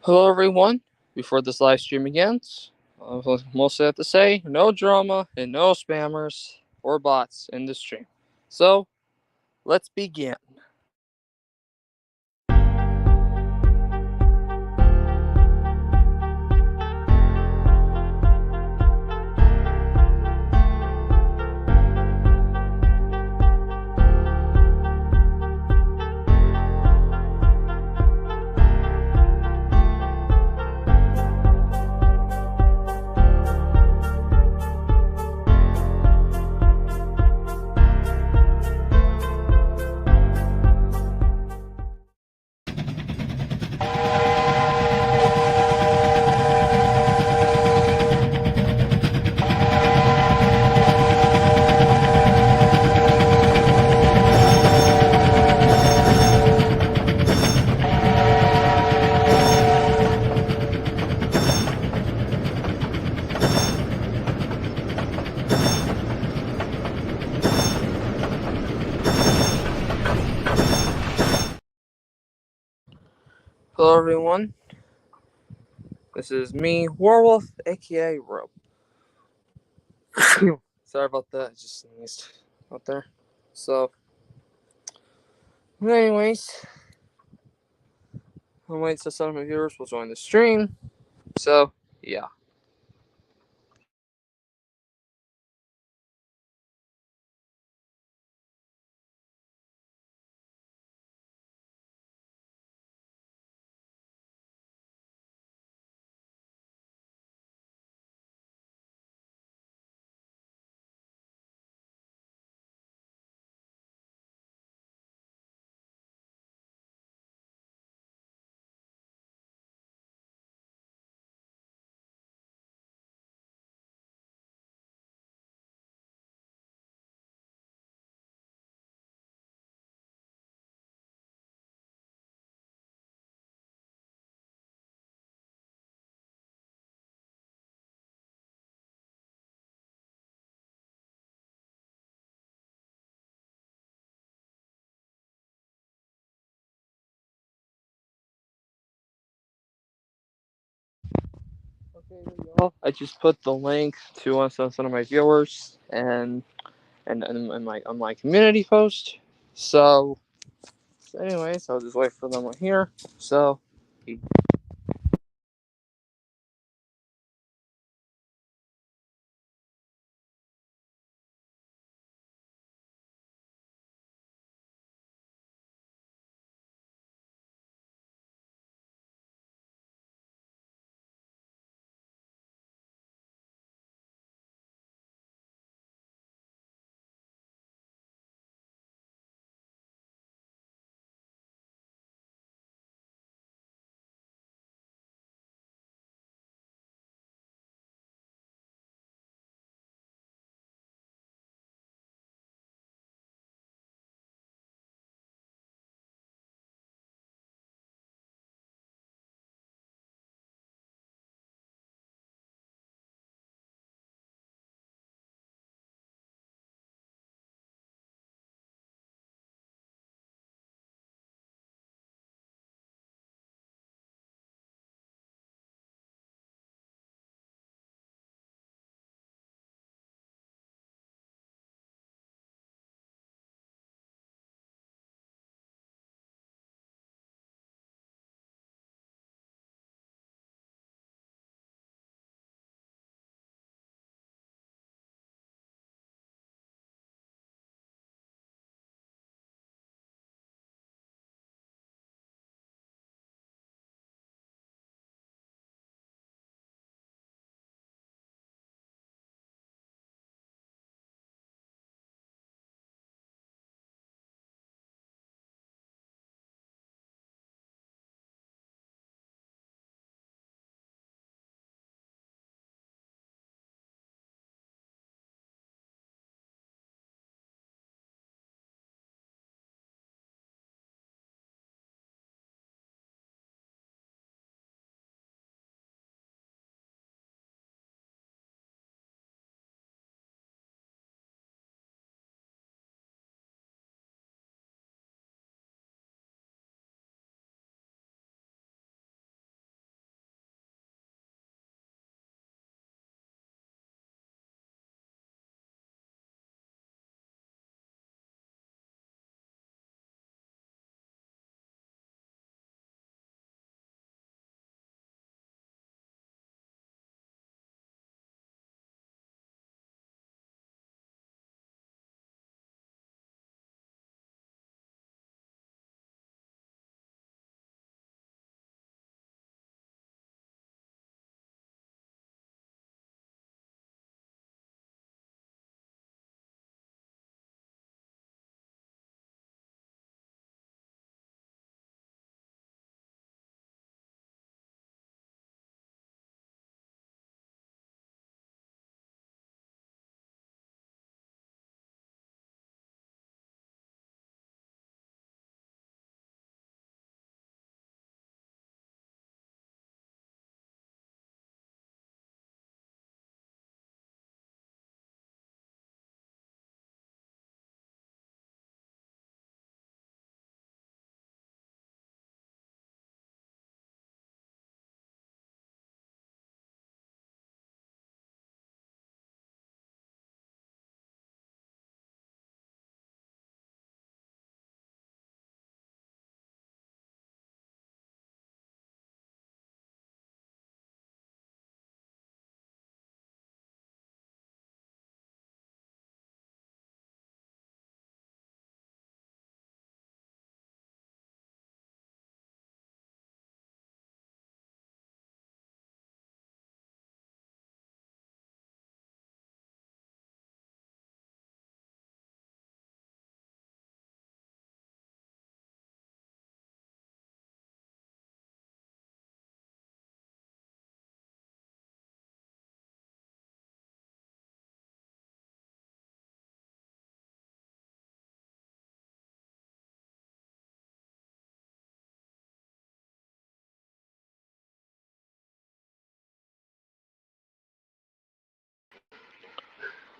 Hello, everyone. Before this live stream begins, I mostly have to say no drama and no spammers or bots in this stream. So, let's begin. Hello, everyone. This is me, Warwolf, aka Rope. Sorry about that. I just sneezed out there. So, anyways, I'm waiting so some of my viewers will join the stream. So, yeah. Okay, there you go. I just put the link to some of my viewers and my on my community post. So, anyways, I'll just wait for them here. So,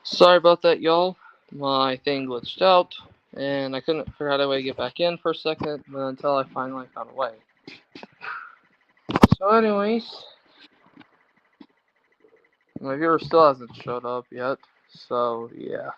Sorry about that, y'all. My thing glitched out, and I couldn't figure out a way to get back in for a second until I finally found a way. So, anyways, my viewer still hasn't showed up yet. So, yeah.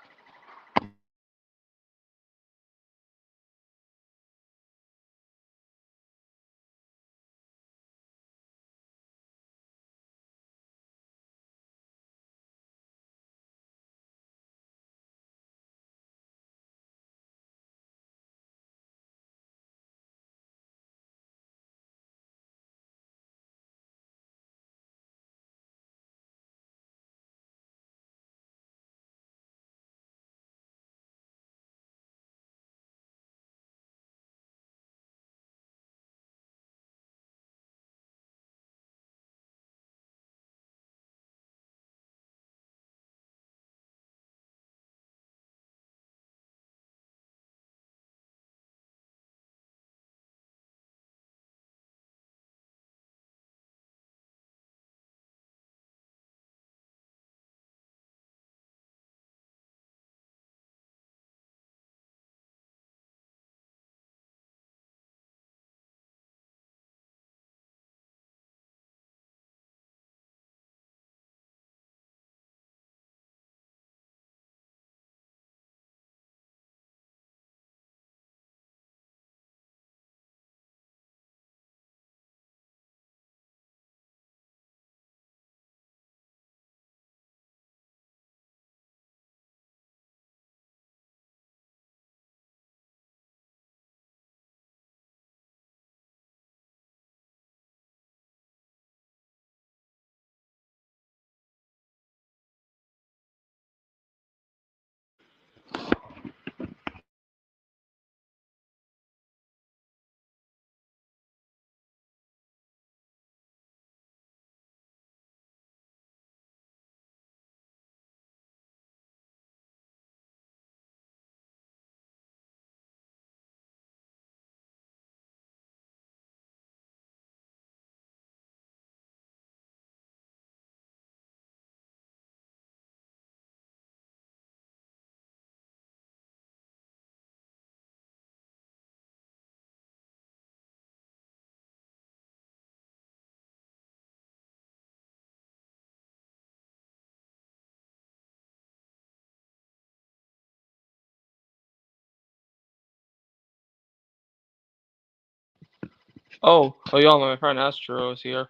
Oh, y'all, my friend Astro is here.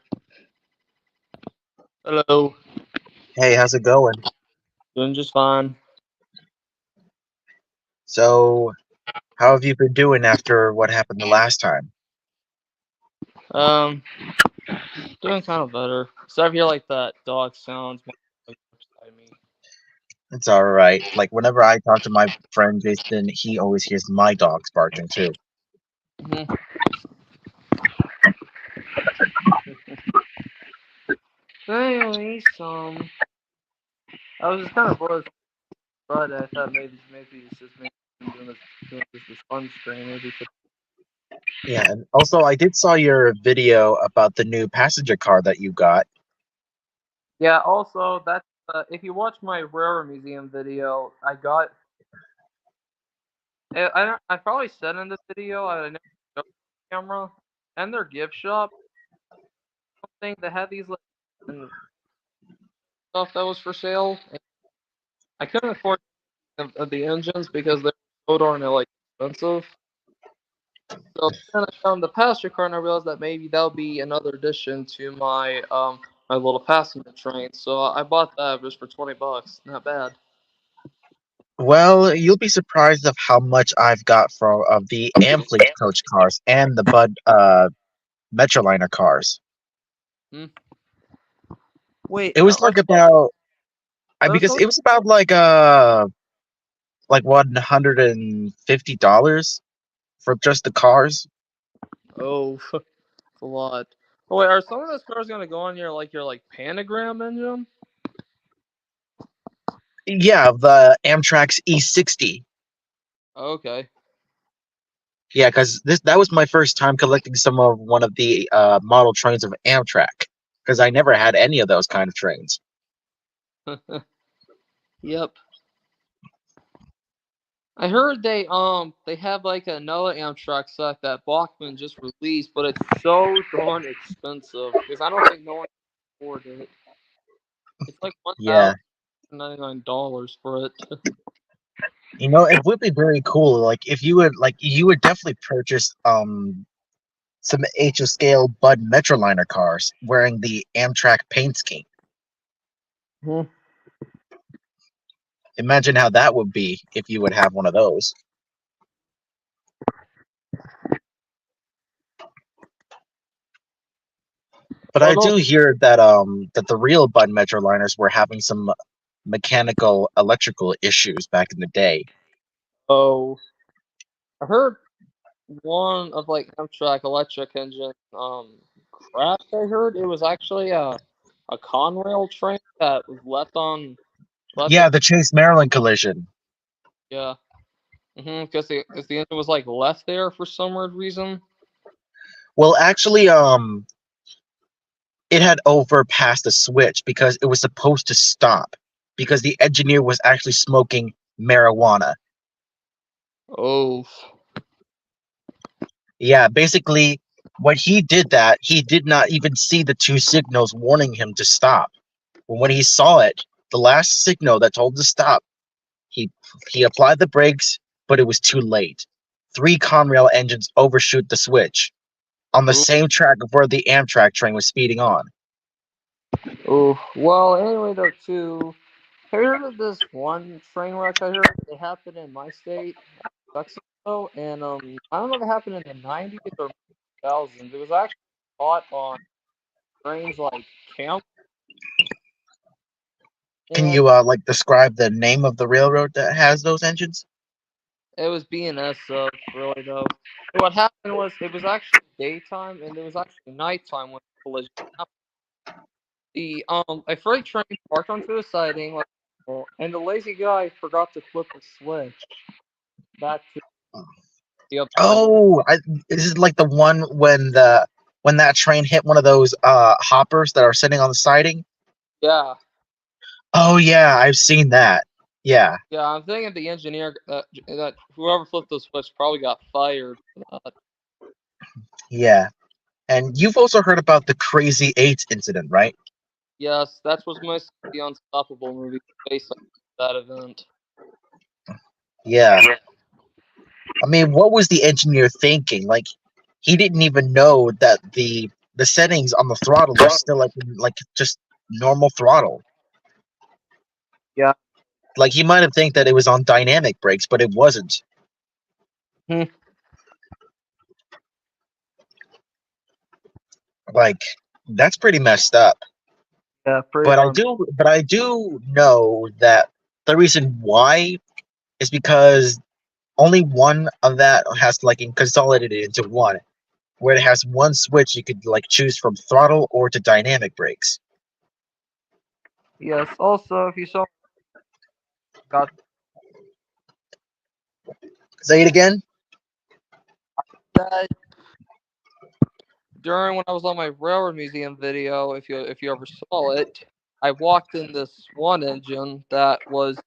Hello. Hey, how's it going? Doing just fine. So, how have you been doing after what happened the last time? Um, Doing kind of better. So I hear like that dog sounds beside me. It's all right. Like whenever I talk to my friend Jason, he always hears my dogs barking too. Mhm. Anyways, I was just kind of bored, but I thought maybe it's just me doing this fun stream. Maybe could. Yeah, and also I did saw your video about the new passenger car that you got. Yeah. Also, that's if you watch my Rare Museum video, I got. I probably said in the video I never showed the camera and their gift shop thing. They had these like and stuff that was for sale. And I couldn't afford the engines because they're so darn like expensive. So then I found the pasture car and I realized that maybe that would be another addition to my little passenger train. So I bought that just for $20. Not bad. Well, you'll be surprised of how much I've got from of the Amfleet coach cars and the Bud Metroliner cars. Hmm. Wait, It was like about I are because some it was about like $150 for just the cars. oh it's a lot. Oh wait, are some of those cars gonna go on your like panagram engine? Yeah, the Amtrak's E60. Okay. Yeah, because this that was my first time collecting some of one of the model trains of Amtrak. Because I never had any of those kind of trains. Yep. I heard they have like another Amtrak set that Bachman just released, but it's so darn expensive because I don't think no one can afford it. It's like Yeah. $1,099 for it. It would be very cool. Like if you would definitely purchase some HO scale Bud Metroliner cars wearing the Amtrak paint scheme. Hmm. Imagine how that would be if you would have one of those. But I Although, do hear that the real Bud Metroliners were having some mechanical electrical issues back in the day. oh, I heard one of like Amtrak electric engine crashed. I heard it was actually a Conrail train that was left. Yeah, the Chase Maryland collision. Yeah. Because the engine was like left there for some weird reason. Well, actually, it had overpassed a switch because it was supposed to stop because the engineer was actually smoking marijuana. Oh. Yeah, basically, when he did that, he did not even see the two signals warning him to stop. When he saw it, the last signal that told him to stop, he he applied the brakes, but it was too late. Three Conrail engines overshoot the switch on the Ooh. same track of where the Amtrak train was speeding on. Oh. Well, anyway, though, too. Have you heard of this one train wreck I heard? It happened in my state, Mexico, and I don't know if it happened in the 90s or 2000s. It was actually caught on trains like Camp, Can and you like describe the name of the railroad that has those engines? it was BNS, really though. And what happened was it was actually daytime, and it was actually nighttime when the collision happened. A freight train parked onto the siding, like, and the lazy guy forgot to flip the switch back to the other side. Oh, this is like the one when that train hit one of those hoppers that are sitting on the siding. Yeah, Oh yeah, I've seen that. Yeah, yeah. I'm thinking the engineer that whoever flipped the switch probably got fired for that. yeah. And you've also heard about the Crazy Eight incident, right? Yes, that's what's most of the Unstoppable movie based on that event. Yeah. I mean, what was the engineer thinking? Like, he didn't even know that the settings on the throttle were still like just normal throttle. Yeah. Like he might have think that it was on dynamic brakes, but it wasn't. Hmm. Like, that's pretty messed up. Yeah, pretty But I darn. do, but I do know that the reason why is because only one of that has like consolidated into one, where it has one switch you could like choose from throttle or to dynamic brakes. Yes. Also, if you saw got Say it again. that during when I was on my railroad museum video, if you ever saw it, I walked in this one engine that was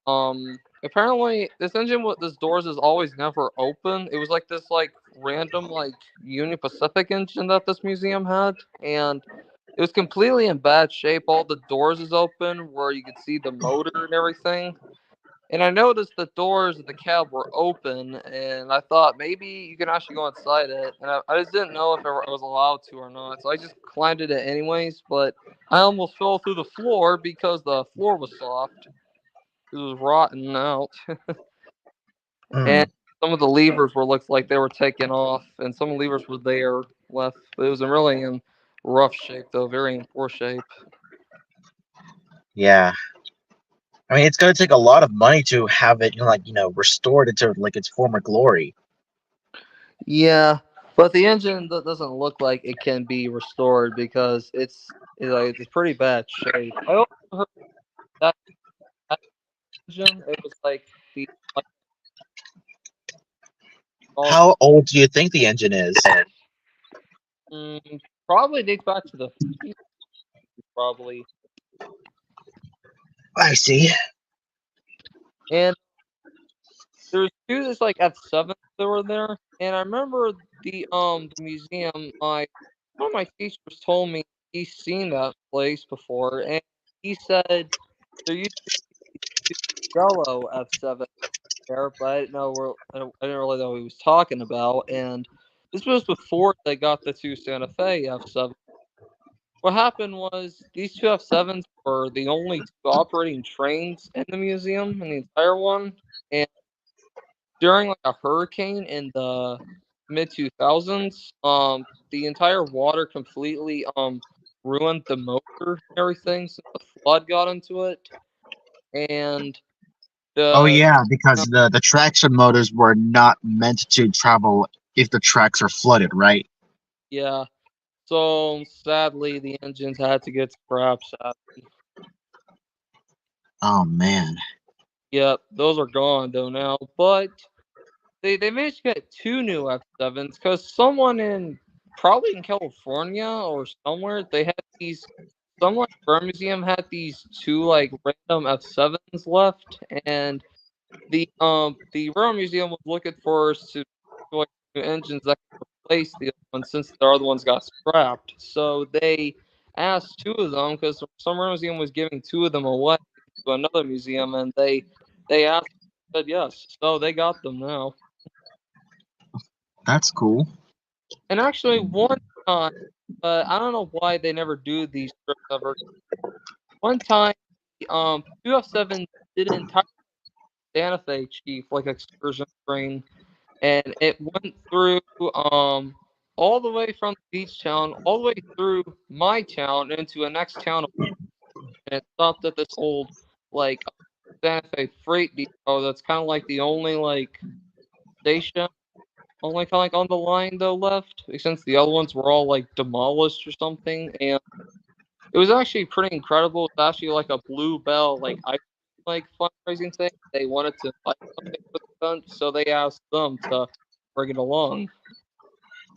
apparently this engine with this doors is always never open. It was like this like random like Union Pacific engine that this museum had, and it was completely in bad shape. All the doors is open where you could see the motor and everything. And I noticed the doors of the cab were open, and I thought maybe you can actually go inside it. And I just didn't know if I was allowed to or not. So I just climbed it anyways, but I almost fell through the floor because the floor was soft. It was rotten out. Hmm. And some of the levers were looked like they were taken off, and some levers were there left. But it was really in rough shape, though, very in poor shape. Yeah. I mean, it's gonna take a lot of money to have it, restored into like its former glory. Yeah, but the engine doesn't look like it can be restored because it's pretty bad shape. I also heard that, that engine it was like the like all How old do you think the engine is? probably dates back to the 50s, probably. I see. And there's two that's like F7 that were there, and I remember the museum. One of my teachers told me he's seen that place before, and he said there used to be two yellow F7 there, but I didn't really know what he was talking about. And this was before they got the two Santa Fe F7. What happened was these two F7s were the only two operating trains in the museum in the entire one. And during like a hurricane in the mid 2000s, the entire water completely ruined the motor and everything, so the flood got into it. And Oh the yeah, because the traction motors were not meant to travel if the tracks are flooded, right? yeah, so sadly the engines had to get scrapped. Sadly. Oh man. Yep, those are gone though now, but they managed to get two new F7s because someone in probably in California or somewhere they had these. Someone at Burn Museum had these two like random F7s left, and the Burn Museum was looking for like new engines that could replace the other ones since the other ones got scrapped. So they asked two of them because some Burn Museum was giving two of them away to another museum, and they asked, said yes, so they got them now. That's cool. And actually, one time, I don't know why they never do these trips ever. One time, two F seven did an entire Santa Fe Chief like excursion train, and it went through all the way from the beach town all the way through my town into a next town, and it stopped at this old like Santa Fe freight depot. That's kind of like the only like station only kind of like on the line though left, since the other ones were all like demolished or something. And it was actually pretty incredible. It's actually like a Blue Bell like fundraising thing. They wanted to invite something for the event, so they asked them to bring it along.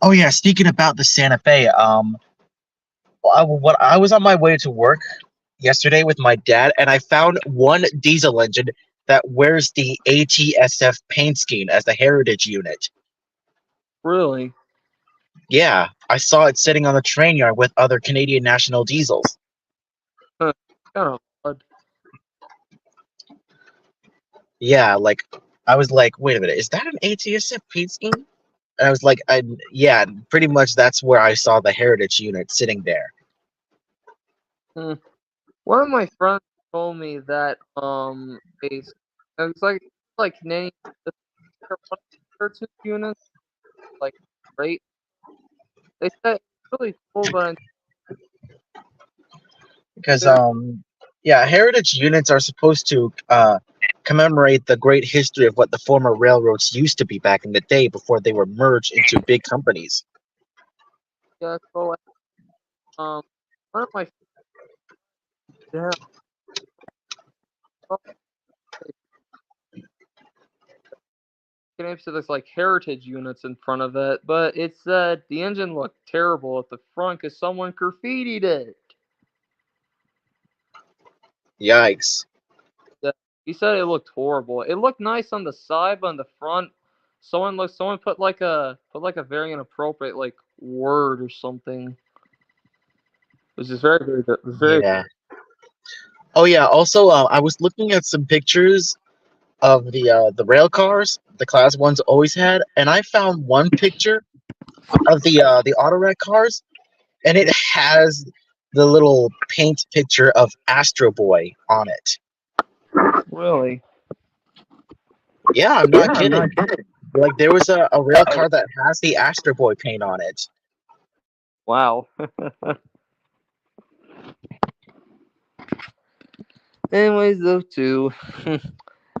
Oh yeah, speaking about the Santa Fe, I was on my way to work yesterday with my dad, and I found one diesel engine that wears the ATSF paint scheme as the heritage unit. Really? Yeah, I saw it sitting on the train yard with other Canadian National diesels. Huh. Kind of odd. Yeah, like I was like, wait a minute, is that an ATSF paint scheme? And I was like, yeah, pretty much that's where I saw the heritage unit sitting there. Hmm. One of my friends told me that it was like name or two units like great. They said it's really cool, but Because yeah, heritage units are supposed to commemorate the great history of what the former railroads used to be back in the day before they were merged into big companies. yeah, so um one of my yeah, names to this like heritage units in front of it, but it said the engine looked terrible at the front because someone graffitied it. Yikes. Yeah, he said it looked horrible. It looked nice on the side, but on the front, someone put like a very inappropriate like word or something. It was just very. Yeah. Oh yeah. Also, I was looking at some pictures of the rail cars the class ones always had, and I found one picture of the Autorac cars, and it has the little paint picture of Astro Boy on it. Really? Yeah, I'm Yeah, not I'm not kidding. kidding. Like there was a rail car that has the Astro Boy paint on it. Wow. Anyways, those two.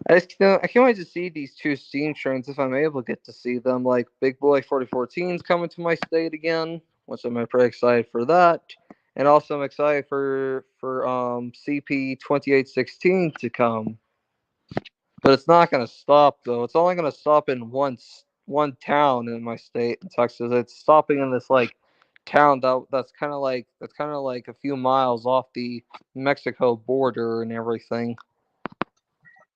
I can't wait to see these two steam trains if I'm able to get to see them. Like Big Boy 4014's coming to my state again, which I'm pretty excited for that. And also I'm excited for CP 2816 to come. But it's not gonna stop though. It's only gonna stop in one town in my state in Texas. It's stopping in this like town that's kind of like a few miles off the Mexico border and everything.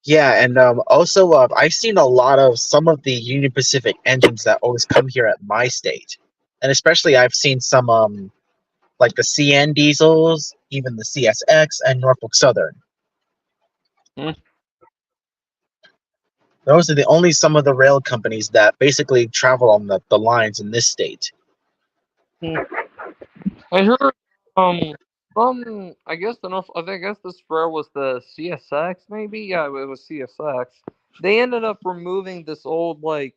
Yeah, and also I've seen a lot of some of the Union Pacific engines that always come here at my state, and especially I've seen some like the CN diesels, even the CSX and Norfolk Southern. Hmm. Those are the only some of the rail companies that basically travel on the lines in this state. I heard from I guess the North I think I guess this rail was the CSX maybe. Yeah, it was CSX. They ended up removing this old like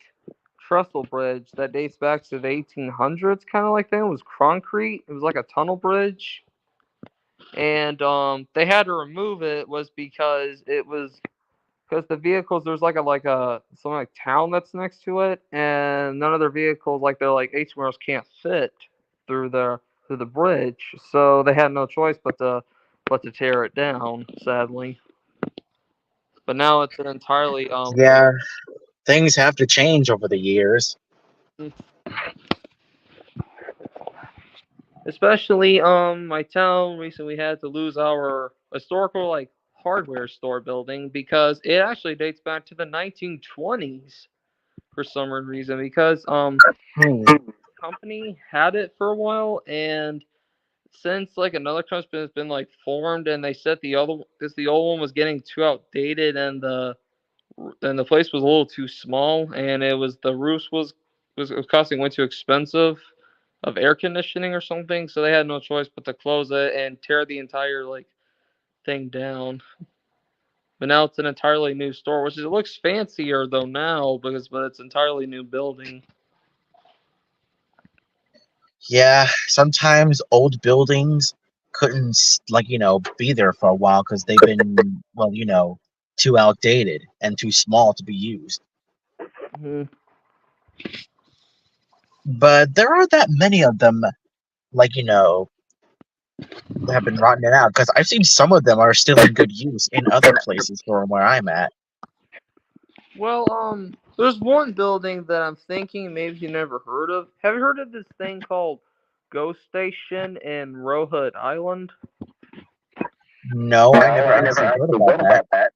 trestle bridge that dates back to the 1800s, kind of like thing. It was concrete. It was like a tunnel bridge, and they had to remove it was because it was because the vehicles there's like a some like town that's next to it, and none of their vehicles like they're like HMRs can't fit through the through the bridge, so they had no choice but to tear it down. Sadly, but now it's an entirely Yeah, things have to change over the years. especially my town recently had to lose our historical like hardware store building because it actually dates back to the 1920s for some reason because Hmm. company had it for a while, and since like another company has been like formed, and they said the old one was getting too outdated, and the place was a little too small, and it was the roofs was costing way too expensive of air conditioning or something, so they had no choice but to close it and tear the entire like thing down. But now it's an entirely new store, which is, it looks fancier though now because but it's entirely new building. Yeah, sometimes old buildings couldn't be there for a while because they've been too outdated and too small to be used. Mhm. But there aren't that many of them, like that have been rotten out because I've seen some of them are still in good use in other places from where I'm at. Well, there's one building that I'm thinking maybe you never heard of. Have you heard of this thing called Ghost Station in Rowhood Island? No, I never actually heard about that.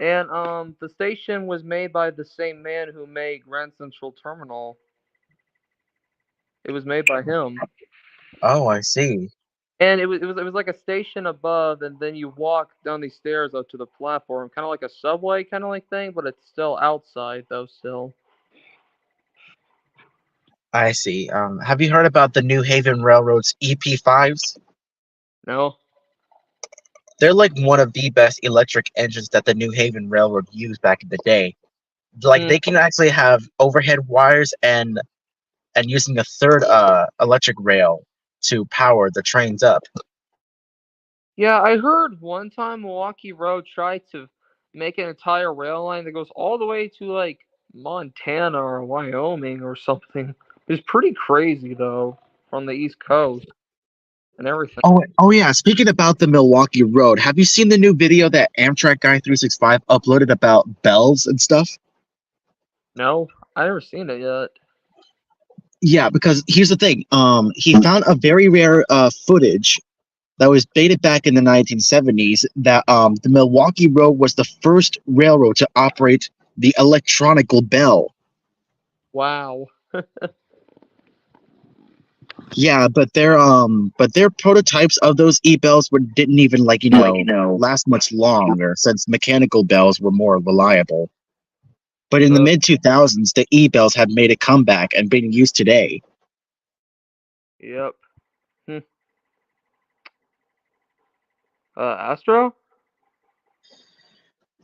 And the station was made by the same man who made Grand Central Terminal. It was made by him, Oh, I see. and it was like a station above, and then you walk down these stairs up to the platform, kind of like a subway kind of like thing, but it's still outside though. Still, I see. Have you heard about the New Haven Railroad's EP5s? no. They're like one of the best electric engines that the New Haven Railroad used back in the day. Like Hmm. they can actually have overhead wires and using a third electric rail to power the trains up. Yeah, I heard one time Milwaukee Road tried to make an entire rail line that goes all the way to like Montana or Wyoming or something. It's pretty crazy though, from the East Coast and everything. Oh yeah. Speaking about the Milwaukee Road, have you seen the new video that Amtrak Guy 365 uploaded about bells and stuff? No, I never seen it yet. Yeah, because here's the thing. He found a very rare footage that was dated back in the 1970s that the Milwaukee Road was the first railroad to operate the electronical bell. Wow. Yeah, but their prototypes of those e-bells were didn't even last much longer since mechanical bells were more reliable. But in the Uh, mid 2000s, the e-bells had made a comeback and being used today. yep. Hmm. Astro?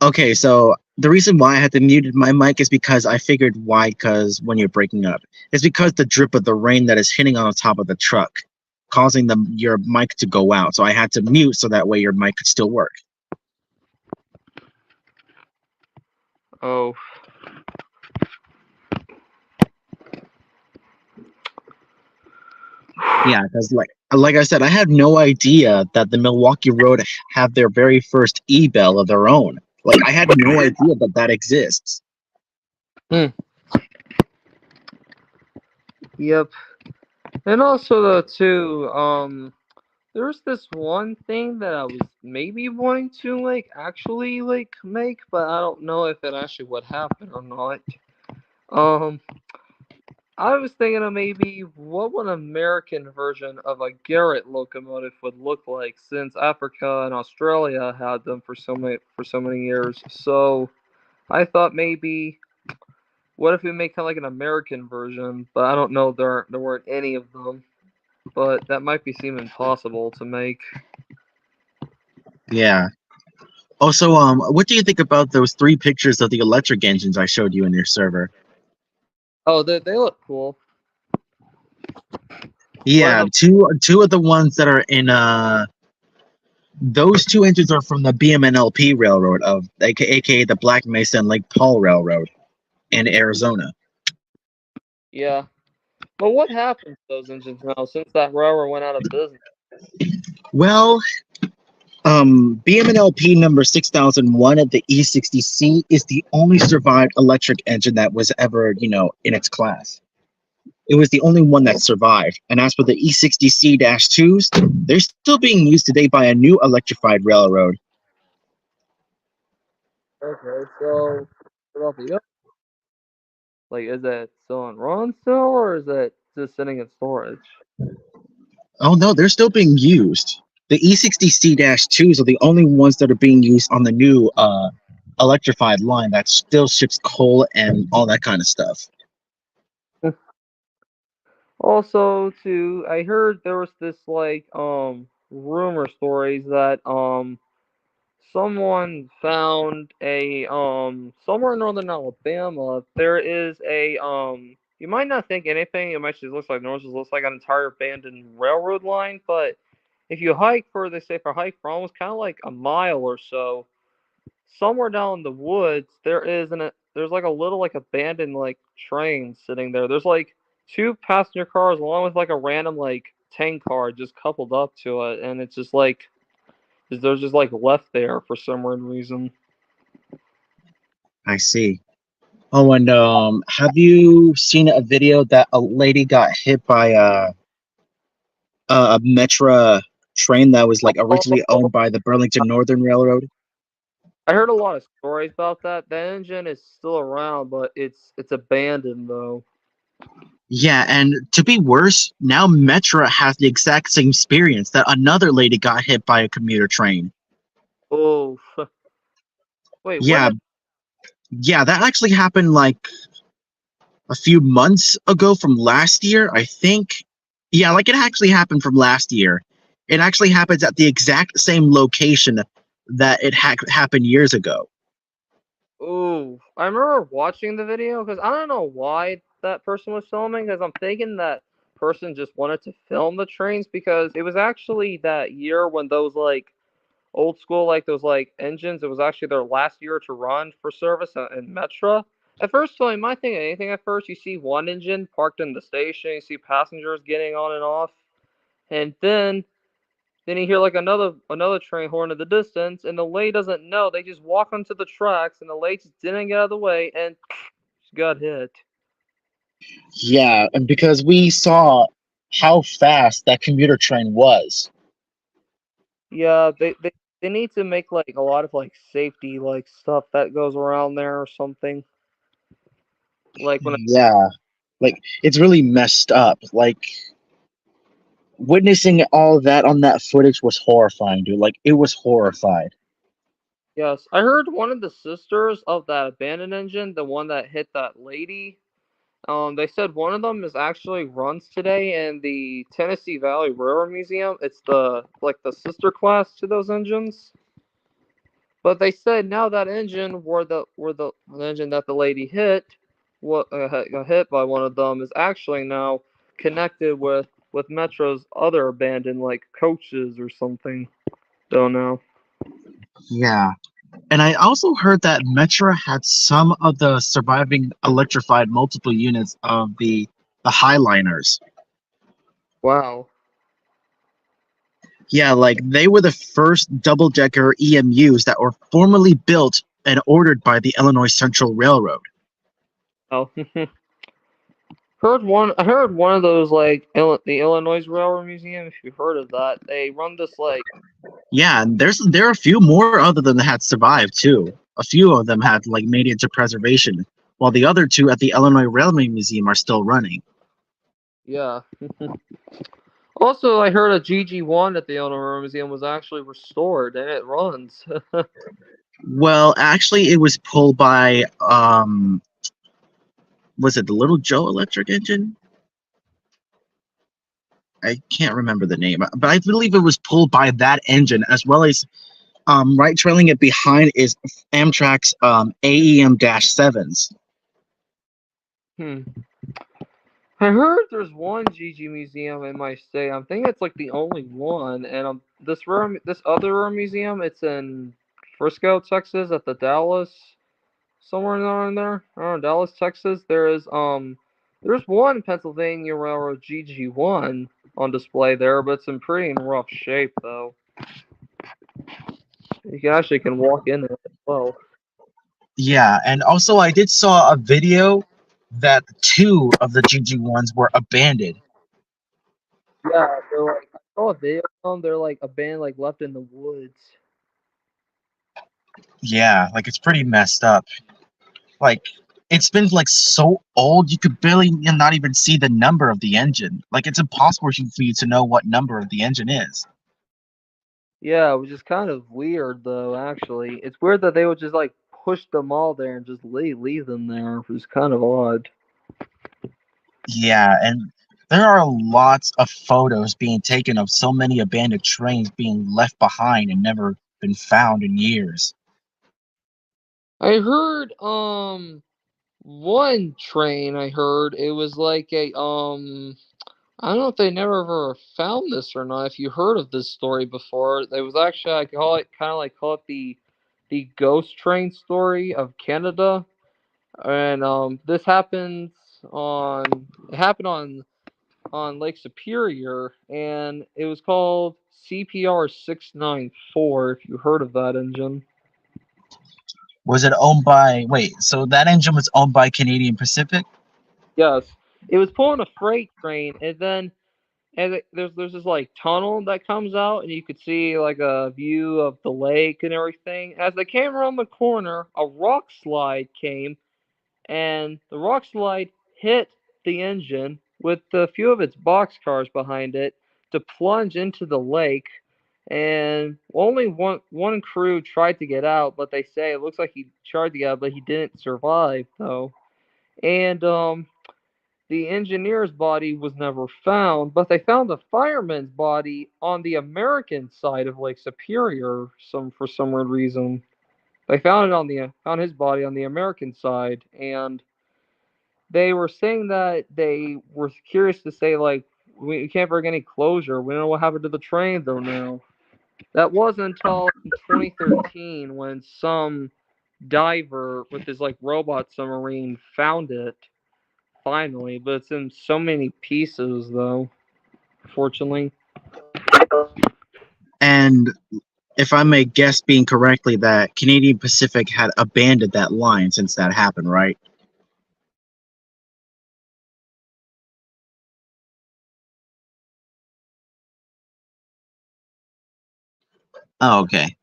Okay, so the reason why I had to mute my mic is because I figured why, because when you're breaking up, it's because the drip of the rain that is hitting on the top of the truck, causing your mic to go out. So I had to mute so that way your mic could still work. Oh. Yeah, because like I said, I had no idea that the Milwaukee Road have their very first e-bell of their own. Like I had no idea that that exists. Hmm. Yep. And also though too, There's this one thing that I was maybe wanting to actually make, but I don't know if it actually would happen or not. Um, I was thinking of maybe what would an American version of a Garrett locomotive would look like, since Africa and Australia had them for so many years. So I thought maybe what if we make kind of like an American version, but I don't know there weren't any of them, but that might be seem impossible to make. Yeah. Also, what do you think about those three pictures of the electric engines I showed you in your server? Oh, they look cool. One of Yeah, them. two of the ones that are in those two engines are from the BMNLP Railroad of aka the Black Mesa and Lake Powell Railroad in Arizona. Yeah. But what happened to those engines now since that railroad went out of business? Well, BMNLP number 6001 at the E60C is the only survived electric engine that was ever, in its class. It was the only one that survived. And as for the E60C-2s, they're still being used today by a new electrified railroad. Okay, so what about the other? Like, is it still on run still, or is it just sitting in storage? Oh no, they're still being used. The E60C-2s are the only ones that are being used on the new electrified line that still ships coal and all that kind of stuff. Also, too, I heard there was this rumor stories that someone found a somewhere in northern Alabama there is a you might not think anything, it might just looks like north just looks like an entire abandoned railroad line, but if you hike for they say for hike for almost kind of like a mile or so, somewhere down in the woods there's like a little like abandoned like train sitting there. There's like two passenger cars along with like a random like tank car just coupled up to it, and it's just like they're just like left there for some weird reason. I see. Oh, and have you seen a video that a lady got hit by a Metra train that was like originally Oh, owned by the Burlington Northern Railroad? I heard a lot of stories about that. The engine is still around, but it's abandoned though. Yeah, and to be worse, now Metra has the exact same experience that another lady got hit by a commuter train. Oh, wait, when Yeah, did? yeah, that actually happened like a few months ago from last year, I think. Yeah, like it actually happened from last year. It actually happens at the exact same location that it happened years ago. Oh, I remember watching the video because I don't know why that person was filming. Because I'm thinking that person just wanted to film the trains because it was actually that year when those old school those engines. It was actually their last year to run for service in Metra. At first, so you might think anything. At first, you see one engine parked in the station. You see passengers getting on and off, and then you hear like another train horn in the distance, and the lady doesn't know. They just walk onto the tracks, and the lady just didn't get out of the way, and she got hit. Yeah, and because we saw how fast that commuter train was. Yeah, they need to make like a lot of like safety stuff that goes around there or something. Like when Yeah, like it's really messed up. Like witnessing all that on that footage was horrifying, dude. Like it was horrified. yes, I heard one of the sisters of that abandoned engine, the one that hit that lady. They said one of them is actually runs today in the Tennessee Valley Railroad Museum. It's the sister class to those engines. But they said now that engine where the engine that the lady hit, what got hit by one of them is actually now connected with Metro's other abandoned coaches or something. Don't know. Yeah. And I also heard that Metra had some of the surviving electrified multiple units of the Highliners. Wow. Yeah, like they were the first double-decker EMUs that were formally built and ordered by the Illinois Central Railroad. Oh, I heard one of those like the Illinois Railroad Museum. If you've heard of that, they run this like Yeah, and there are a few more other than that had survived too. A few of them had like made it to preservation, while the other two at the Illinois Railway Museum are still running. yeah. Also, I heard a GG1 at the Illinois Railroad Museum was actually restored and it runs. Well, actually, it was pulled by was it the Little Joe electric engine? I can't remember the name, but I believe it was pulled by that engine as well as right trailing it behind is Amtrak's AEM-7s. Hmm. I heard there's one GG museum in my state. I'm thinking it's like the only one, and this other rare museum, it's in Frisco, Texas, at the Dallas somewhere around there, around Dallas, Texas. There's one Pennsylvania Railroad GG1 on display there, but it's in pretty in rough shape though. You can walk in there as well. Yeah, and also I did saw a video that two of the GG1s were abandoned. Yeah, they're like I saw a video of them. They're like abandoned, like left in the woods. Yeah, like it's pretty messed up. Like it's been like so old you could barely not even see the number of the engine. Like it's impossible for you to know what number of the engine is. Yeah, which is kind of weird though. Actually, it's weird that they would just like push them all there and just leave them there. It was kind of odd. Yeah, and there are lots of photos being taken of so many abandoned trains being left behind and never been found in years. I heard one train. I heard it was like a I don't know if they never ever found this or not. If you heard of this story before, it was actually I call it kind of like call it the ghost train story of Canada. And this happens on it happened on Lake Superior, and it was called CPR 694. If you heard of that engine, Was it owned by, wait, so that engine was owned by Canadian Pacific? yes, it was pulling a freight train, and then there's this like tunnel that comes out, and you could see like a view of the lake and everything. As they came around the corner, a rock slide came, and the rock slide hit the engine with a few of its boxcars behind it to plunge into the lake. And only one crew tried to get out, but they say it looks like he tried to get out, but he didn't survive though. And the engineer's body was never found, but they found the fireman's body on the American side of Lake Superior. For some weird reason, they found his body on the American side, and they were saying that they were curious to say like we can't bring any closure. We don't know what happened to the train though now. That wasn't until 2013 when some diver with his like robot submarine found it finally, but it's in so many pieces though, fortunately. And if I may guess being correctly, that Canadian Pacific had abandoned that line since that happened, right? Oh, okay.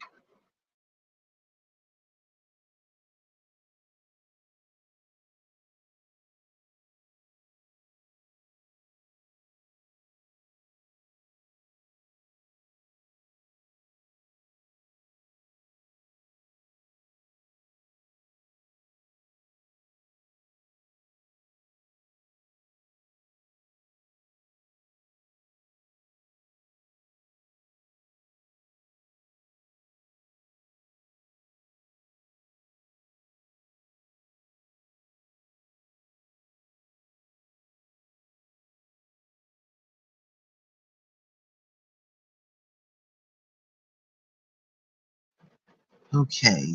Okay.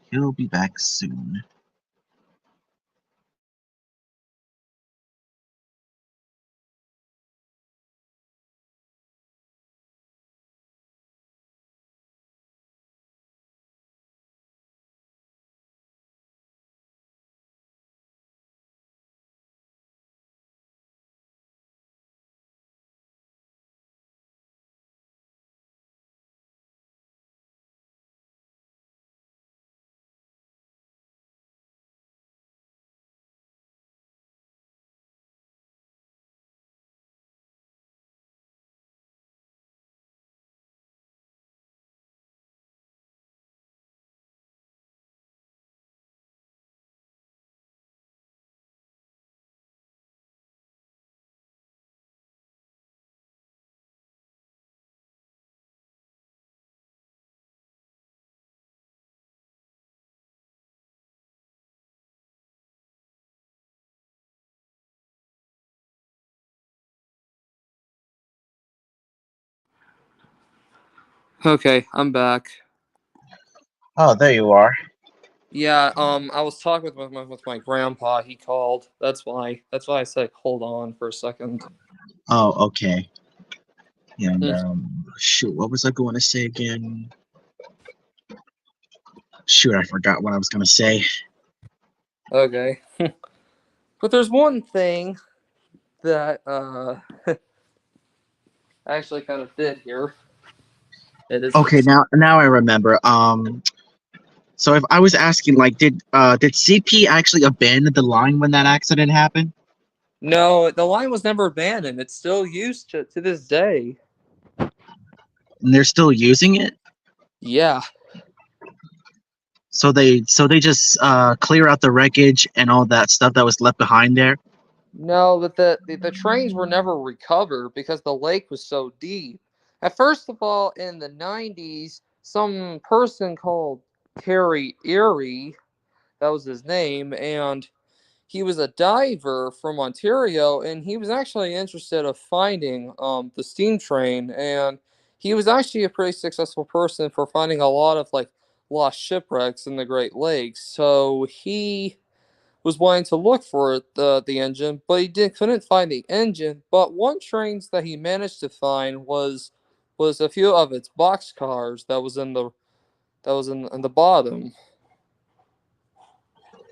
He'll be back soon. Okay, I'm back. Oh, there you are. Yeah, I was talking with my grandpa. He called. That's why. That's why I said hold on for a second. Oh, okay. And Hmm, shoot, what was I going to say again? Shoot, I forgot what I was going to say. okay, but there's one thing that I actually kind of did here. It is Okay, now I remember. So if I was asking, like, did CP actually abandon the line when that accident happened? no, the line was never abandoned. It's still used to this day. And they're still using it? Yeah. So they just clear out the wreckage and all that stuff that was left behind there. No, but the trains were never recovered because the lake was so deep. At first of all, in the 90s, some person called Terry Erie, that was his name, and he was a diver from Ontario, and he was actually interested of finding the steam train, and he was actually a pretty successful person for finding a lot of like lost shipwrecks in the Great Lakes. So he was wanting to look for the engine, but he couldn't find the engine. But one trains that he managed to find was a few of its box cars that was in the bottom.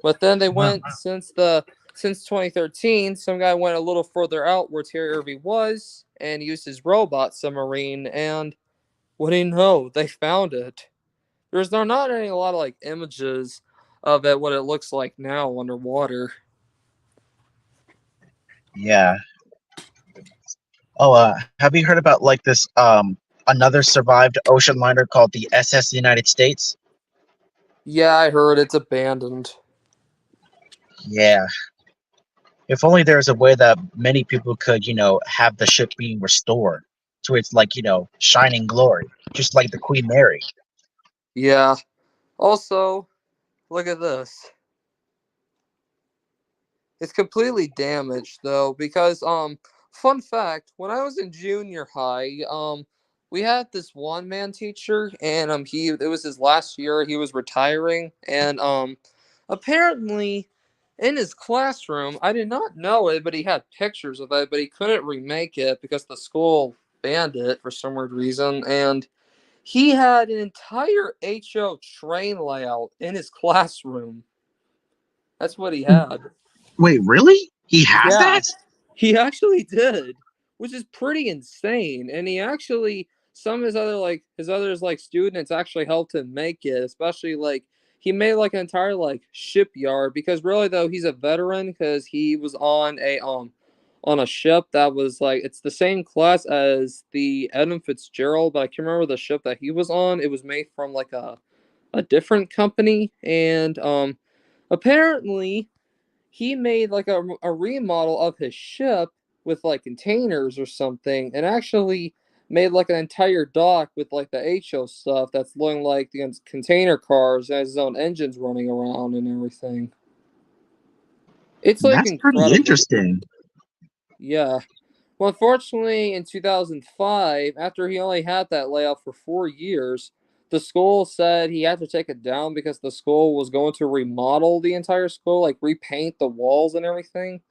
But then they Wow. went since 2013. Some guy went a little further out where Terry Irving was and used his robot submarine. And what do you know? They found it. There's not any a lot of like images of it, what it looks like now underwater. Yeah. Oh, have you heard about like this another survived ocean liner called the SS United States? Yeah, I heard it's abandoned. Yeah. If only there was a way that many people could, have the ship being restored to its like, shining glory, just like the Queen Mary. Yeah. Also, look at this. It's completely damaged though because fun fact, when I was in junior high, we had this one man teacher and it was his last year, he was retiring and apparently in his classroom, I did not know it, but he had pictures of it, but he couldn't remake it because the school banned it for some weird reason and he had an entire HO train layout in his classroom. That's what he had. Wait, really? He has Yeah, that? he actually did, which is pretty insane. And he actually some of his others like students actually helped him make it, especially like he made like an entire like shipyard because really though he's a veteran because he was on a ship that was like it's the same class as the Edmund Fitzgerald, but I can't remember the ship that he was on. It was made from like a different company and apparently he made like a remodel of his ship with like containers or something and actually made like an entire dock with like the HO stuff that's looking like the container cars and has his own engines running around and everything. It's like That's pretty incredible. interesting. Yeah. Well, unfortunately, in 2005, after he only had that layout for 4 years, the school said he had to take it down because the school was going to remodel the entire school, like repaint the walls and everything.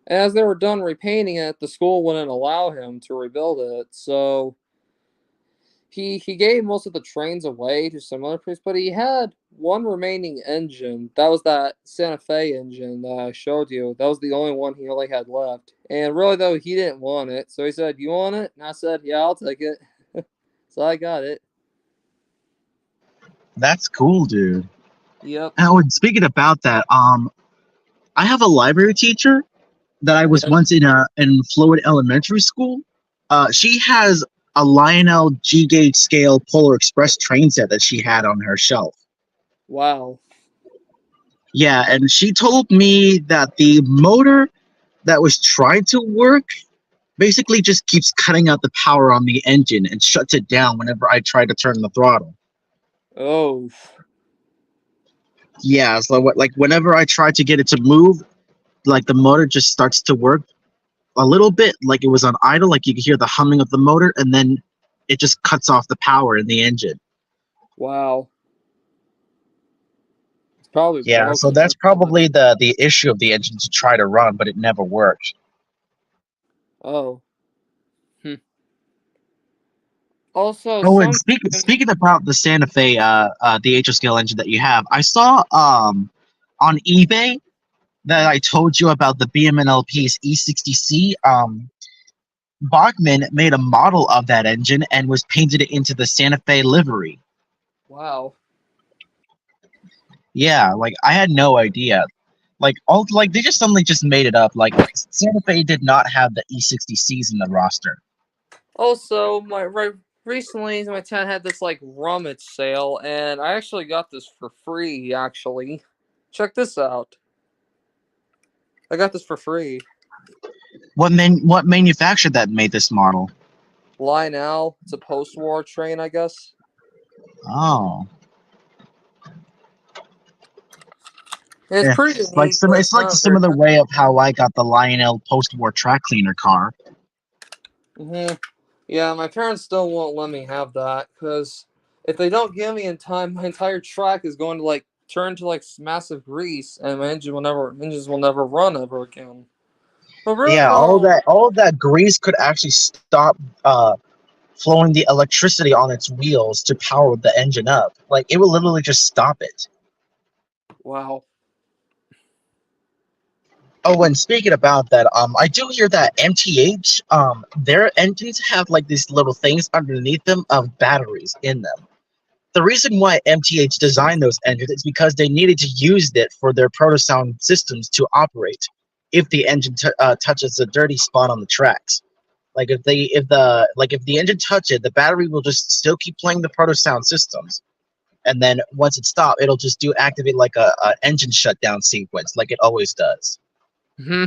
As they were done repainting it, the school wouldn't allow him to rebuild it. So he gave most of the trains away to some other place, but he had one remaining engine. That was that Santa Fe engine that I showed you. That was the only one he only had left. And really though, he didn't want it. So he said, "You want it?" And I said, "Yeah, I'll take it." So I got it. That's cool, dude. Yep. Oh, and speaking about that, I have a library teacher that I was Yeah. once in Floyd Elementary School. She has a Lionel G gauge scale Polar Express train set that she had on her shelf. Wow. Yeah, and she told me that the motor that was trying to work basically just keeps cutting out the power on the engine and shuts it down whenever I try to turn the throttle. Oh. Yeah, so like whenever I try to get it to move, like the motor just starts to work a little bit like it was on idle, like you could hear the humming of the motor, and then it just cuts off the power in the engine. Wow. It's probably Yeah, so broken. that's probably the issue of the engine to try to run, but it never worked. Oh. Hmm. Also, Oh, and some. speaking about the Santa Fe, the HO scale engine that you have, I saw on eBay that I told you about the BMNLP's E60C. Bachmann made a model of that engine and was painted it into the Santa Fe livery. Wow. Yeah, like I had no idea. Like they just suddenly just made it up. Like Santa Fe did not have the E60Cs in the roster. Also, recently my town had this like rummage sale, and I actually got this for free. Actually, check this out. I got this for free. What manufacturer that made this model? Lionel. It's a post-war train, I guess. Oh, It's yeah. pretty unique, but It's it's like the not very. similar way of how I got the Lionel post-war track cleaner car. Mm-hmm. Yeah, my parents still won't let me have that because if they don't give me in time, my entire track is going to like turn to like massive grease, and my engines will never run ever again. But really Yeah, though, all of that grease could actually stop flowing the electricity on its wheels to power the engine up. Like it will literally just stop it. wow. Oh, and speaking about that, I do hear that MTH, their engines have like these little things underneath them of batteries in them. The reason why MTH designed those engines is because they needed to use it for their protosound systems to operate if the engine touches a dirty spot on the tracks. Like if the engine touch it, the battery will just still keep playing the protosound systems, and then once it stops, it'll just do activate like a engine shutdown sequence, like it always does. Hmm.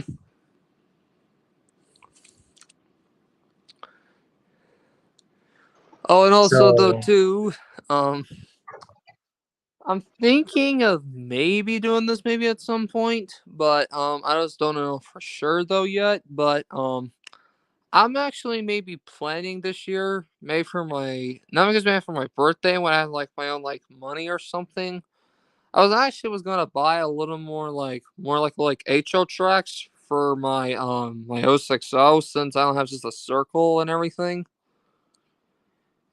Oh, and also though So too, um, I'm thinking of maybe doing this maybe at some point, but I just don't know for sure though yet. But I'm actually maybe planning this year, maybe for my not because maybe for my birthday when I have like my own like money or something. I was gonna buy a little more like HO tracks for my 060 since I don't have just a circle and everything.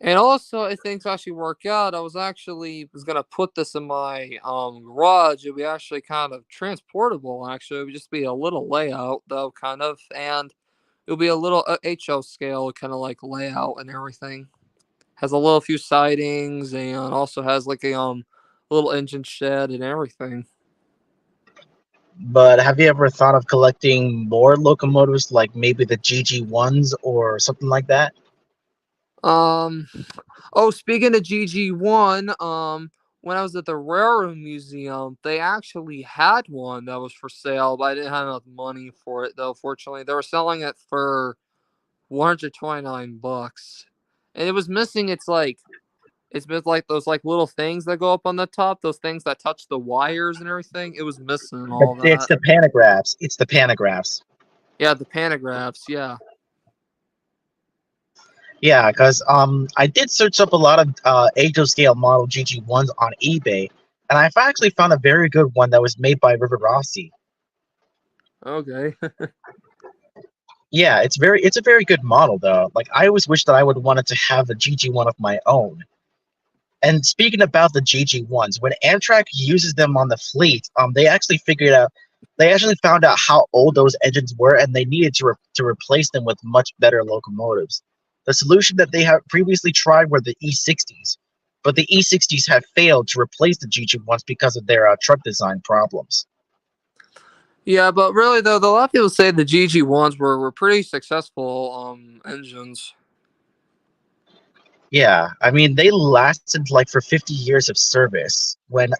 And also, if things actually work out, was gonna put this in my garage. It'd be actually kind of transportable. Actually, it would just be a little layout though, kind of, and it'll be a little HO scale kind of like layout and everything. Has a little few sidings and also has like a little engine shed and everything. but have you ever thought of collecting more locomotives, like maybe the GG1s or something like that? Um. Oh, speaking of GG1, when I was at the Railroad Museum, they actually had one that was for sale, but I didn't have enough money for it though. Fortunately, they were selling it for $129, and it was missing. It's with like those like little things that go up on the top, those things that touch the wires and everything. It was missing But all it's that. the pantographs. It's the pantographs. Yeah, the pantographs. Yeah. Yeah, because I did search up a lot of Angel scale model GG1s on eBay, and I've actually found a very good one that was made by River Rossi. Okay. Yeah, it's a very good model though. Like I always wish that I would wanted to have a GG1 of my own. And speaking about the GG1s, when Amtrak uses them on the fleet, they actually found out how old those engines were, and they needed to replace them with much better locomotives. The solution that they had previously tried were the E60s, but the E60s have failed to replace the GG1s because of their truck design problems. Yeah, but really though, a lot of people say the GG1s were pretty successful engines. Yeah, I mean they lasted like for 50 years of service when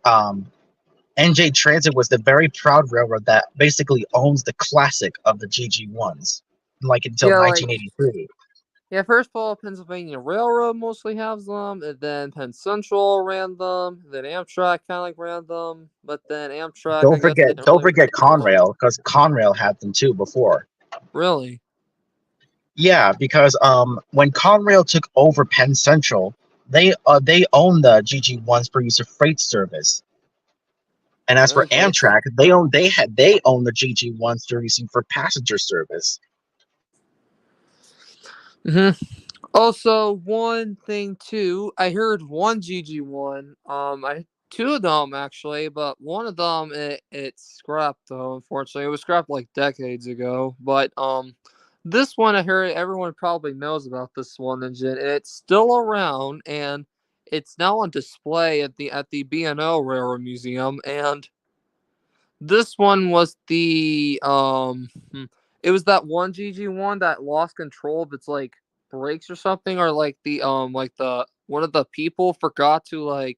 NJ Transit was the very proud railroad that basically owns the classic of the GG1s, like until Yeah, like 1983. yeah, first of all, Pennsylvania Railroad mostly has them, and then Penn Central ran them, then Amtrak kind of like ran them, but then Amtrak, I guess, didn't Don't really forget run them. Conrail, because Conrail had them too before. Really? Yeah, because when Conrail took over Penn Central, they own the GG1's for use of freight service. And as for Okay. Amtrak, they own the GG1s they're using for passenger service. Hmm. Also, one thing too, I heard one GG1. I two of them actually, but one of them it's scrapped though. Unfortunately, it was scrapped like decades ago. But this one I heard everyone probably knows about this one engine. It's still around and it's now on display at the B&O Railroad Museum. And this one was it was that one GG1 that lost control of its like brakes or something, or like the one of the people forgot to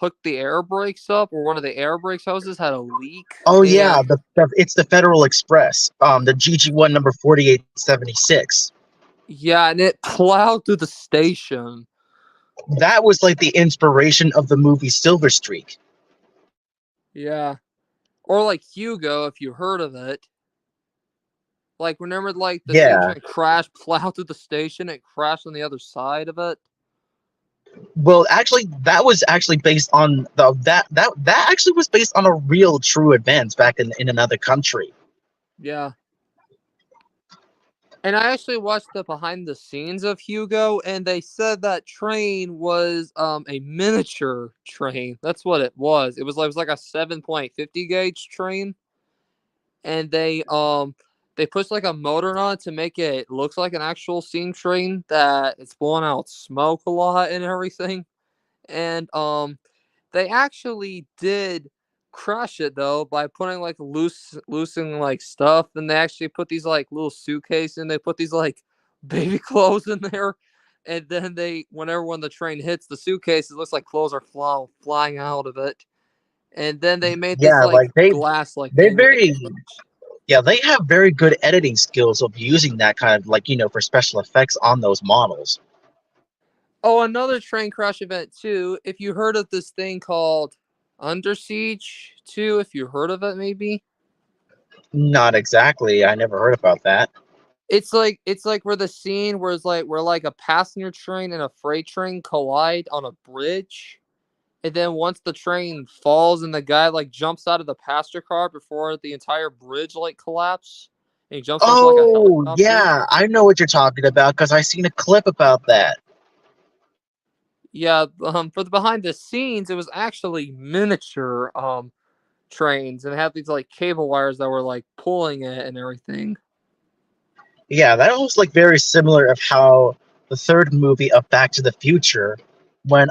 hook the air brakes up, or one of the air brakes hoses had a leak. Oh yeah, And it's the Federal Express, the GG1 number 4876. yeah, and it plowed through the station. That was like the inspiration of the movie Silver Streak. Yeah. Or like Hugo, if you heard of it. Like remember like the steam Yeah. train crashed, plowed through the station, it crashed on the other side of it. Well, actually, that was actually based on that actually was based on a real true event back in another country. Yeah. And I actually watched the behind the scenes of Hugo, and they said that train was a miniature train. That's what it was. It was like a 7.50 gauge train, and they pushed like a motor on it to make it looks like an actual steam train that it's blowing out smoke a lot and everything. And they actually did crush it though by putting like loosening like stuff, and they actually put these like little suitcase and they put these like baby clothes in there, and then they whenever when the train hits the suitcase it looks like clothes are flying out of it, and then they made this Yeah, like like they glass like they thing with it. very yeah they have very good editing skills of using that kind of like for special effects on those models. Oh, another train crash event too, if you heard of this thing called Under Siege 2, if you heard of it maybe. Not exactly. I never heard about that. It's like where the scene where a passenger train and a freight train collide on a bridge, and then once the train falls and the guy like jumps out of the passenger car before the entire bridge like collapse, and he jumps onto like a Oh helicopter. yeah, I know what you're talking about because I seen a clip about that. Yeah, for the behind the scenes, it was actually miniature trains, and it had these like cable wires that were like pulling it and everything. Yeah, that was like very similar of how the third movie of Back to the Future, when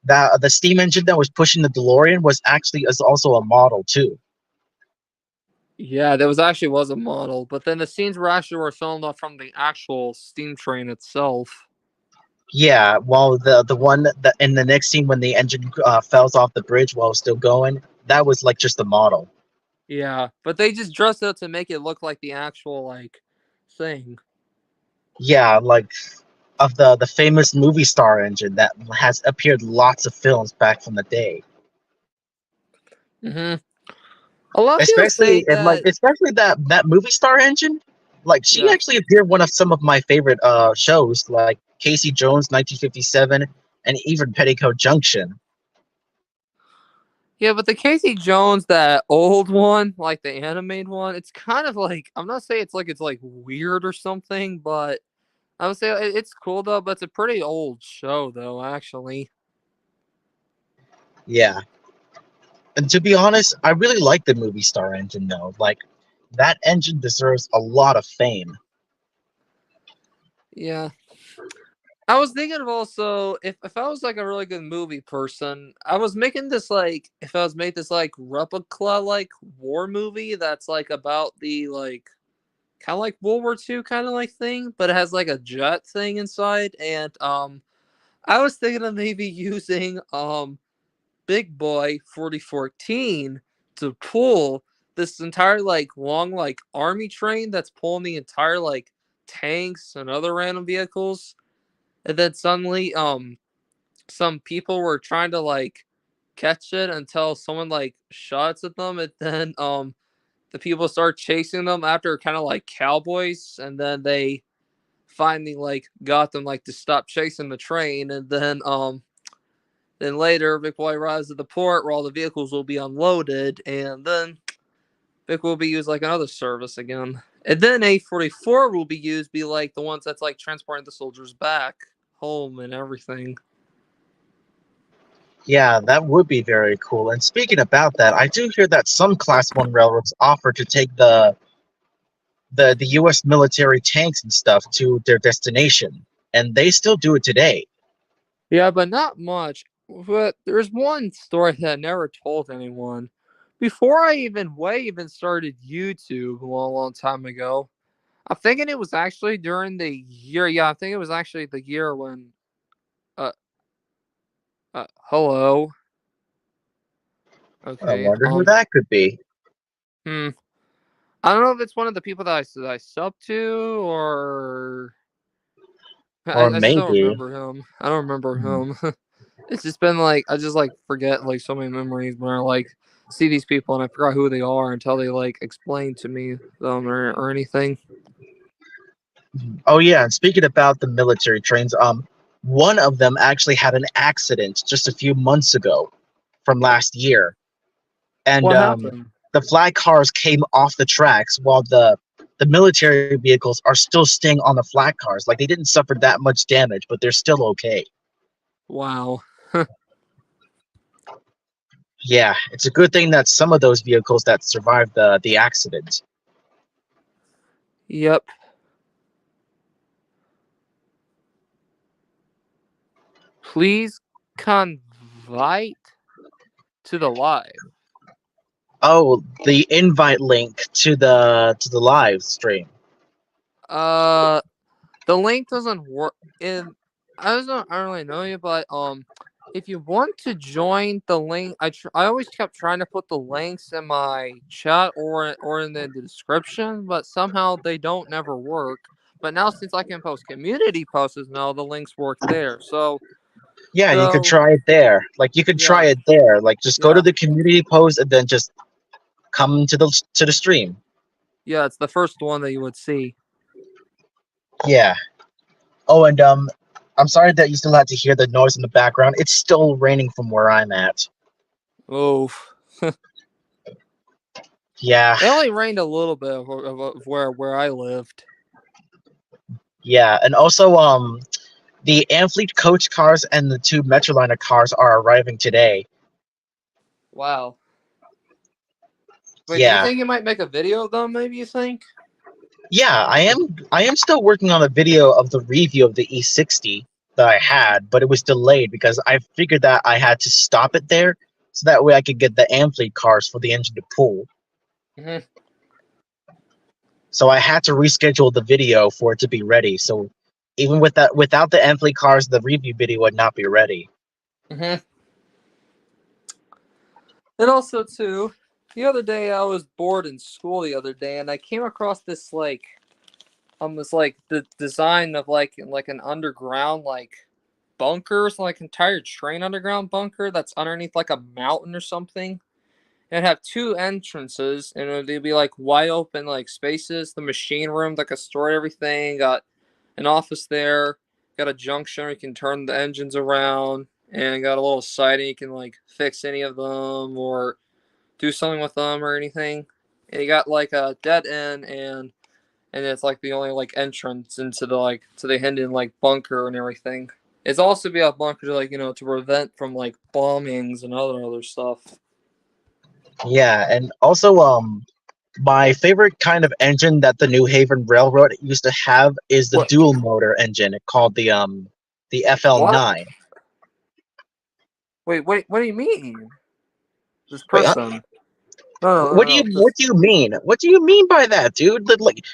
that the steam engine that was pushing the DeLorean was actually is also a model too. Yeah, there was a model, but then the scenes were filmed off from the actual steam train itself. Yeah, while the one that in the next scene when the engine falls off the bridge while it's still going, that was like just a model. Yeah, but they just dressed it up to make it look like the actual like thing. Yeah, like of the famous movie star engine that has appeared lots of films back from the day. Hmm. A lot of people say that. Especially that movie star engine. Like she Yeah, actually appeared one of some of my favorite shows, like Casey Jones 1957, and even Petticoat Junction. yeah, but the Casey Jones, that old one, like the animated one, it's kind of like I'm not saying it's like weird or something, but I would say it's cool though. But it's a pretty old show though, actually. Yeah, and to be honest, I really like the movie star engine though. Like that engine deserves a lot of fame. Yeah. I was thinking of also if I was like a really good movie person, I was making this like if I was made this like replica like war movie that's like about the like kind of like World War II kind of like thing, but it has like a jet thing inside, and I was thinking of maybe using Big Boy 4014 to pull this entire like long like army train that's pulling the entire like tanks and other random vehicles, and then suddenly some people were trying to like catch it until someone like shots at them, and then the people start chasing them after kind of like cowboys, and then they finally like got them like to stop chasing the train, and then later Vic Boy arrives at the port where all the vehicles will be unloaded, and then Vic will be used like another service again. And then A44 will be used, be like the ones that's like transporting the soldiers back home and everything. Yeah, that would be very cool. And speaking about that, I do hear that some Class 1 railroads offer to take the U.S. military tanks and stuff to their destination, and they still do it today. Yeah, but not much. But there's one story that I never told anyone. Before I even started YouTube a long, long time ago, I'm thinking it was actually during the year. Yeah, I think it was actually the year when. Uh, hello. I Okay. wonder who that could be. Hmm. I don't know if it's one of the people that I sub to or Or I just don't maybe. remember him. I don't remember Hmm. him. It's just been like I just like forget like so many memories when I like see these people and I forgot who they are until they like explain to me them or anything. Oh yeah, and speaking about the military trains, one of them actually had an accident just a few months ago from last year, and What happened? the flag cars came off the tracks while the military vehicles are still staying on the flag cars. Like they didn't suffer that much damage, but they're still okay. Wow. Yeah, it's a good thing that some of those vehicles that survived the accident. Yep. Please convite to the live. Oh, the invite link to the live stream. Uh, the link doesn't work. In I don't really know you, but if you want to join the link, I always kept trying to put the links in my chat or in the description, but somehow they don't never work. But now since I can post community posts now, the links work there. Yeah, you could So try it there. Like you could try yeah, it there. Like just go to yeah, the community post and then just come to the stream. yeah. It's the first one that you would see. Yeah. Oh, and I'm sorry that you still had to hear the noise in the background. It's still raining from where I'm at. Oh, Yeah, it only rained a little bit of where I lived. yeah, and also the Amfleet coach cars and the two Metroliner cars are arriving today. Wow. Wait, do you Yeah, think you might make a video of them? Maybe you think? yeah, I am still working on a video of the review of the E60 that I had, but it was delayed because I figured that I had to stop it there so that way I could get the Amfleet cars for the engine to pull. Mm-hmm. So I had to reschedule the video for it to be ready. So even without the Amfleet cars, the review video would not be ready. Mm-hmm. And also too, the other day I was bored in school the other day, and I came across this almost like the design of like an underground like bunker, so like entire train underground bunker that's underneath like a mountain or something. It'd have two entrances, and it'd be like wide open like spaces. The machine room that could store everything. Got an office there. Got a junction where you can turn the engines around, and got a little siding you can like fix any of them or do something with them or anything. And you got like a dead end, and it's like the only like entrance into the like to the hidden like bunker and everything. It's also be a bunker to like to prevent from like bombings and other stuff. Yeah, and also my favorite kind of engine that the New Haven Railroad used to have is the What? dual motor engine called the What? FL9. Wait. What do you mean? This Wait, huh? person? No. What do you mean? What do you mean by that, dude? Like,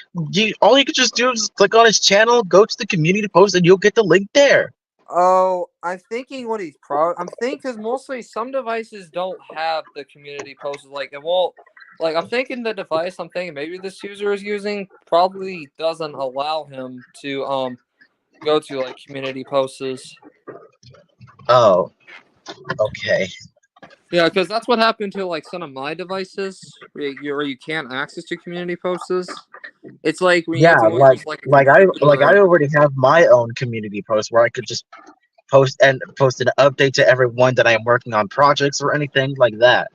all you could just do is click on his channel, go to the community post, and you'll get the link there. Oh, I'm thinking what he's probably. I'm thinking because mostly some devices don't have the community posts. Like it won't. Like I'm thinking the device I'm thinking maybe this user is using probably doesn't allow him to go to like community posts. Oh, okay. Yeah, because that's what happened to like some of my devices, where you can't access to community posts. It's like when you Yeah, have to go use like a I computer. already have my own community post where I could just post an update to everyone that I am working on projects or anything like that.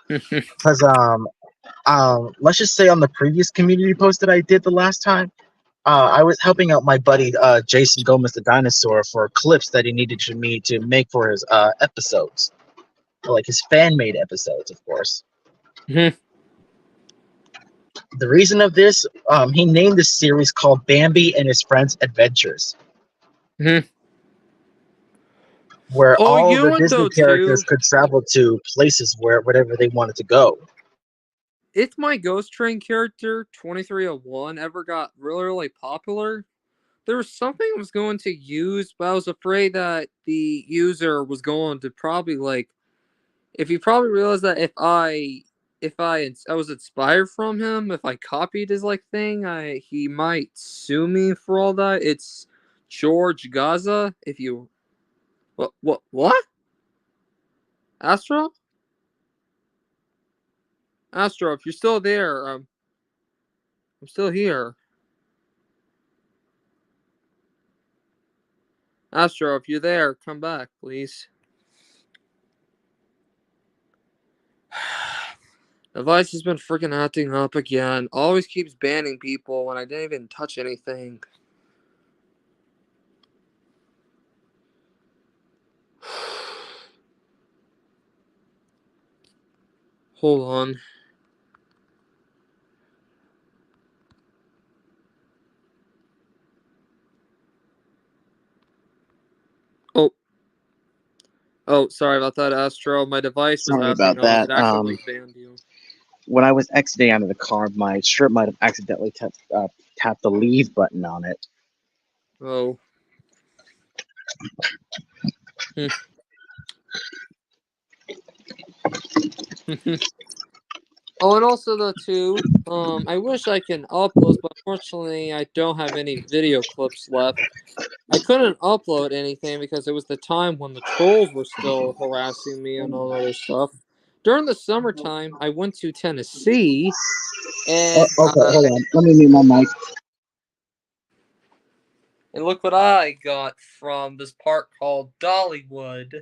Because let's just say on the previous community post that I did the last time, I was helping out my buddy Jason Gomez the dinosaur for clips that he needed me to make for his episodes, like his fan made episodes, of course. The reason of this, he named this series called Bambi and His Friends Adventures, where Oh, all you know the what Disney though characters too? could travel to places wherever they wanted to go. If my Ghost Train character 2301 ever got really really popular, there was something I was going to use, but I was afraid that the user was going to probably like if he probably realized that if I was inspired from him, if I copied his like thing, he might sue me for all that. It's George Gaza. If you what Astro Astro, if you're still there, I'm still here. Astro, if you're there, come back, please. Device has been freaking acting up again. Always keeps banning people when I didn't even touch anything. Hold on. Oh, oh, sorry about that, Astro. My device was Sorry acting about up. that. It accidentally banned you. When I was exiting out of the car, my shirt might have accidentally tapped the leave button on it. Oh. Oh, and also though too, I wish I can upload, but unfortunately I don't have any video clips left. I couldn't upload anything because it was the time when the trolls were still harassing me and all other stuff. During the summertime, I went to Tennessee, and Okay, hold on. Let me mute my mic. look what I got from this park called Dollywood.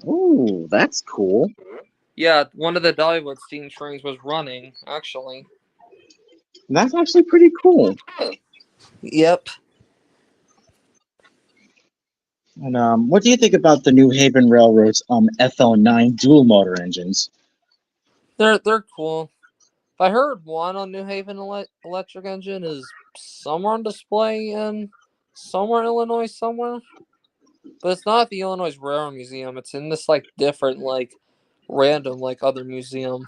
Ooh, that's cool. Yeah, one of the Dollywood steam trains was running, actually. That's actually pretty cool. Yep. And what do you think about the New Haven Railroad's FL9 dual motor engines? They're cool. I heard one on New Haven Electric Engine is somewhere on display in somewhere in Illinois somewhere. But it's not at the Illinois Railroad Museum. It's in this like different like random like other museum.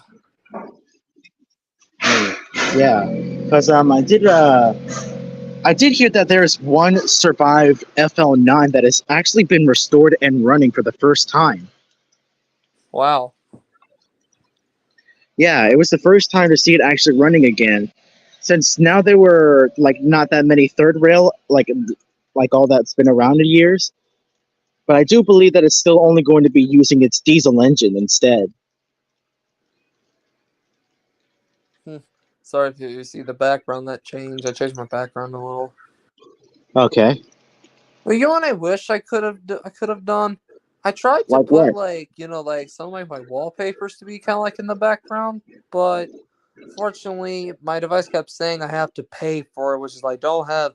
Yeah, because I did hear that there's one survived FL9 that has actually been restored and running for the first time. Wow. Yeah, it was the first time to see it actually running again. Since now there were like not that many third rail like all that's been around in years. But I do believe that it's still only going to be using its diesel engine instead. Sorry if you see the background that changed. I changed my background a little. Okay. Well, you know what I wish I could have done. I tried to Like put what? like like some of like my wallpapers to be kind of like in the background, but fortunately my device kept saying I have to pay for it, which is like don't have.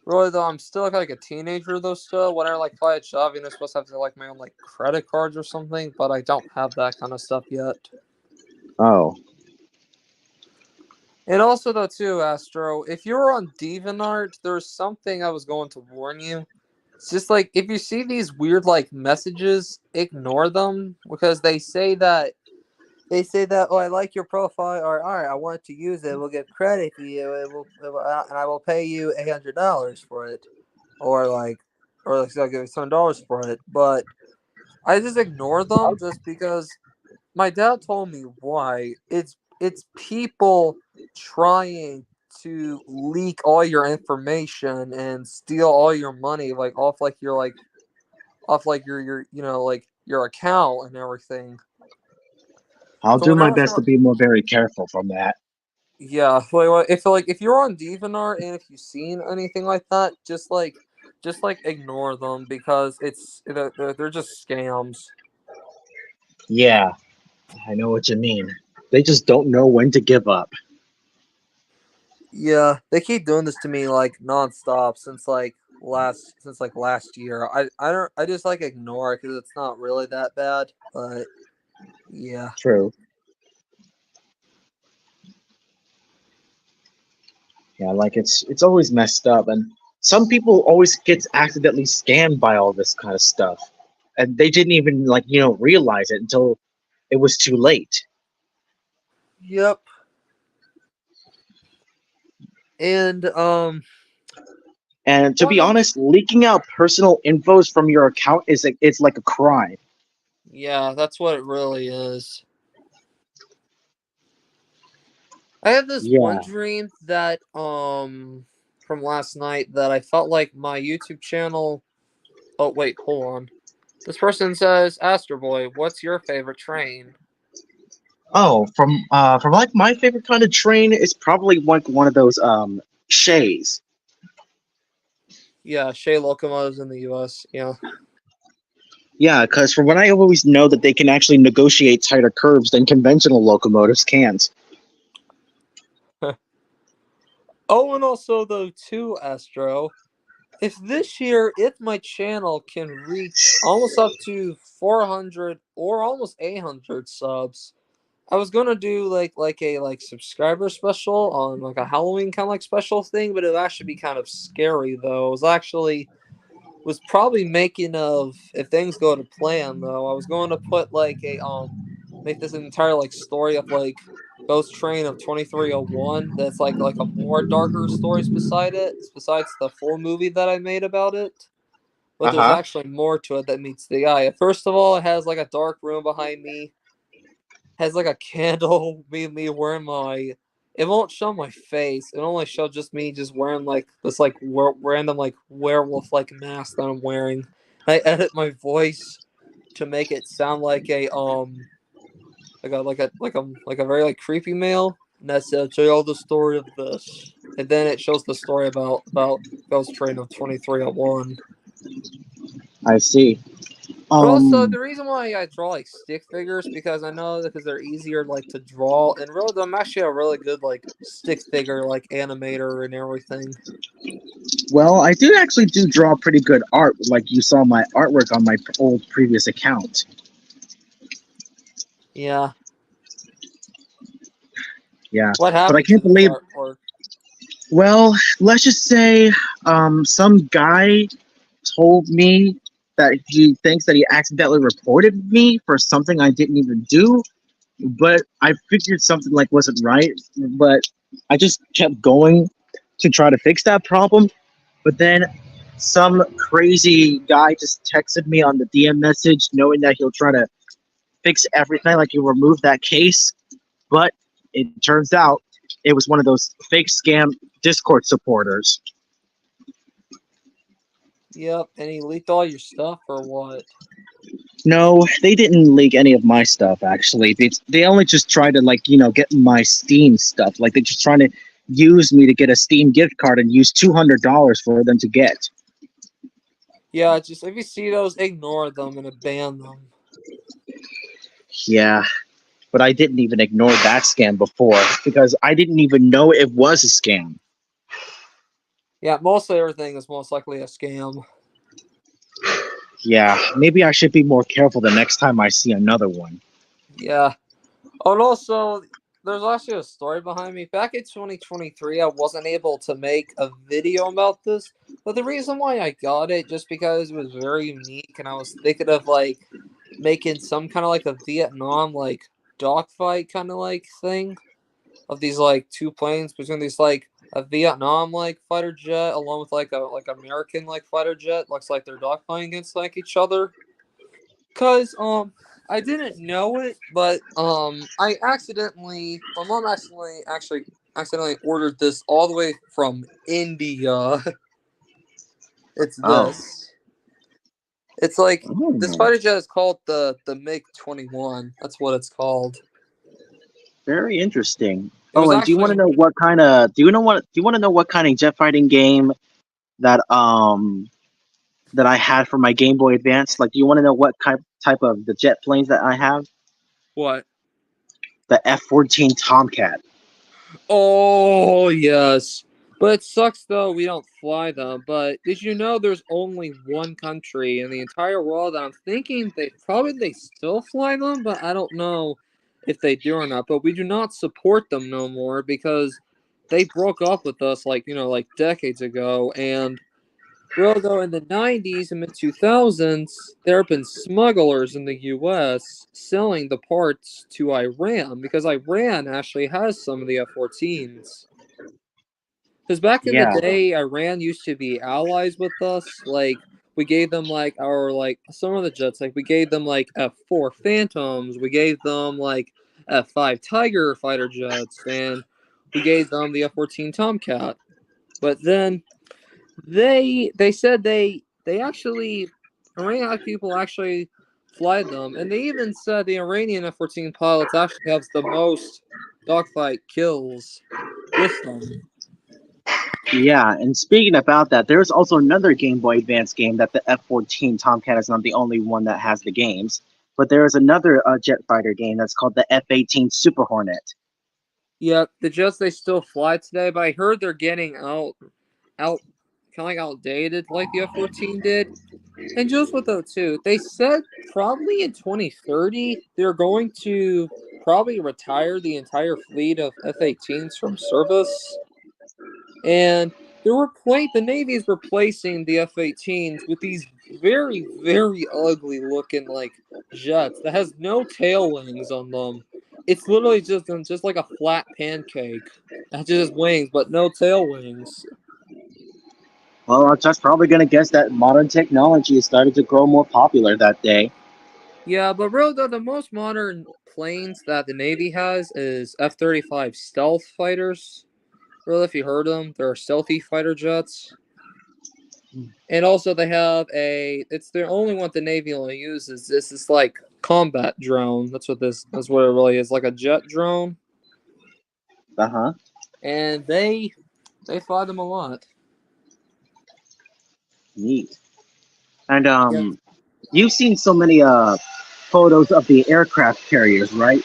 Really though, I'm still like a teenager though. Still, when I like play at Shoving, I'm supposed to have to like my own like credit cards or something, but I don't have that kind of stuff yet. Oh. And also though too, Astro, if you're on DeviantArt, there's something I was going to warn you. It's just like if you see these weird like messages, ignore them because they say that oh I like your profile or all right I want to use it. We'll give credit to you. And I will pay you $800 for it, or like I'll give you $7 for it. But I just ignore them just because my dad told me why. It's people trying to leak all your information and steal all your money, like off like your like your account and everything. I'll So do my whenever best to be more very careful from that. yeah, if you're on DeviantArt and if you've seen anything like that, just ignore them because they're just scams. Yeah, I know what you mean. They just don't know when to give up. Yeah, they keep doing this to me like nonstop since last year. I just like ignore it because it's not really that bad. But yeah, True. Yeah, like it's always messed up, and some people always gets accidentally scammed by all this kind of stuff, and they didn't even like realize it until it was too late. yep. And And to be one of the honest, leaking out personal infos from your account it's like a crime. yeah, that's what it really is. I had this one Yeah. dream that from last night that I felt like my YouTube channel. Oh wait, hold on. This person says, "Astro Boy, what's your favorite train?" Oh, from like my favorite kind of train is probably like one of those shays. Yeah, Shay locomotives in the U.S. Yeah. Yeah, because from what I always know that they can actually negotiate tighter curves than conventional locomotives can't. Oh, and also though too, Astro. If my channel can reach almost up to 400 or almost 800 subs, I was gonna do like subscriber special on like a Halloween kind of like special thing, but it would actually be kind of scary though. Was probably making of if things go to plan though. I was going to put like a make this entire like story of like Ghost Train of 2301 that's like a more darker stories beside it, besides the full movie that I made about it. But Uh there's huh. actually more to it that meets the eye. First of all, it has like a dark room behind me, has like a candle, me wearing my. It won't show my face. It only show just me just wearing like this like random like werewolf like mask that I'm wearing. I edit my voice to make it sound like a like a very like creepy male. And that said, show you all the story of this, and then it shows the story about Ghost Train of 2301. I see. But also, Um. the reason why I draw like stick figures because I know because they're easier like to draw, and really, I'm actually a really good like stick figure like animator and everything. Well, I do draw pretty good art. Like you saw my artwork on my old previous account. Yeah. Yeah, What but I happened to can't this believe. artwork? Well, let's just say, some guy told me that he thinks that he accidentally reported me for something I didn't even do. But I figured something like wasn't right. But I just kept going to try to fix that problem. But then some crazy guy just texted me on the DM message, knowing that he'll try to fix everything, like he'll remove that case. But it turns out it was one of those fake scam Discord supporters. Yep. And he leaked all your stuff or what? No, they didn't leak any of my stuff. Actually, they only just tried to get my Steam stuff. Like they're just trying to use me to get a Steam gift card and use $200 for them to get. Yeah. Just if you see those, ignore them and ban them. Yeah, but I didn't even ignore that scam before because I didn't even know it was a scam. Yeah. Mostly everything is most likely a scam. Yeah, maybe I should be more careful the next time I see another one. Yeah. Oh, and also, there's actually a story behind me. Back in 2023, I wasn't able to make a video about this, but the reason why I got it just because it was very unique, and I was thinking of like making some kind of like a Vietnam like dogfight kind of like thing of these like two planes between these like a Vietnam like fighter jet along with like American like fighter jet looks like they're dogfighting against like each other. Cause I didn't know it, but I accidentally my mom accidentally ordered this all the way from India. It's Oh. this. It's like this Oh, fighter jet is called the MiG-21. That's what it's called. very interesting. It Oh, was and do you want to actually know what kind of do you want to know what kind of jet fighting game that that I had for my Game Boy Advance? Like, do you want to know what type of the jet planes that I have? what? The F-14 Tomcat. Oh yes. But it sucks though we don't fly them. But did you know there's only one country in the entire world that I'm thinking they still fly them, but I don't know if they do or not. But we do not support them no more because they broke up with us like decades ago. And well, though in the 90s and mid 2000s, there have been smugglers in the US selling the parts to Iran because Iran actually has some of the F 14s. Because back in the Yeah. day, Iran used to be allies with us. Like, we gave them, some of the jets, like, we gave them, F4 Phantoms, we gave them, F5 Tiger fighter jets, and we gave them the F 14 Tomcat. But then they said they actually Iranian people actually fly them, and they even said the Iranian F-14 pilots actually have the most dogfight kills with them. Yeah, and speaking about that, there's also another Game Boy Advance game that the F-14 Tomcat is not the only one that has the games, but there is another jet fighter game that's called the F-18 Super Hornet. Yeah, the jets they still fly today, but I heard they're getting out kind of like outdated like the F-14 did. And just with those too, they said probably in 2030 they're going to probably retire the entire fleet of F-18s from service. And the Navy is replacing the F-18s with these very, very ugly looking jets that has no tail wings on them. It's literally just like a flat pancake. That just has wings, but no tail wings. Well, I'm just probably going to guess that modern technology started to grow more popular that day. Yeah, but really though, the most modern planes that the Navy has is F-35 stealth fighters. Really, if you heard them, they're stealthy fighter jets. And also they have it's the only one the Navy only uses. This is like combat drone. That's what it really is, like a jet drone. Uh-huh. And they fly them a lot. Neat. And Yeah. you've seen so many photos of the aircraft carriers, right?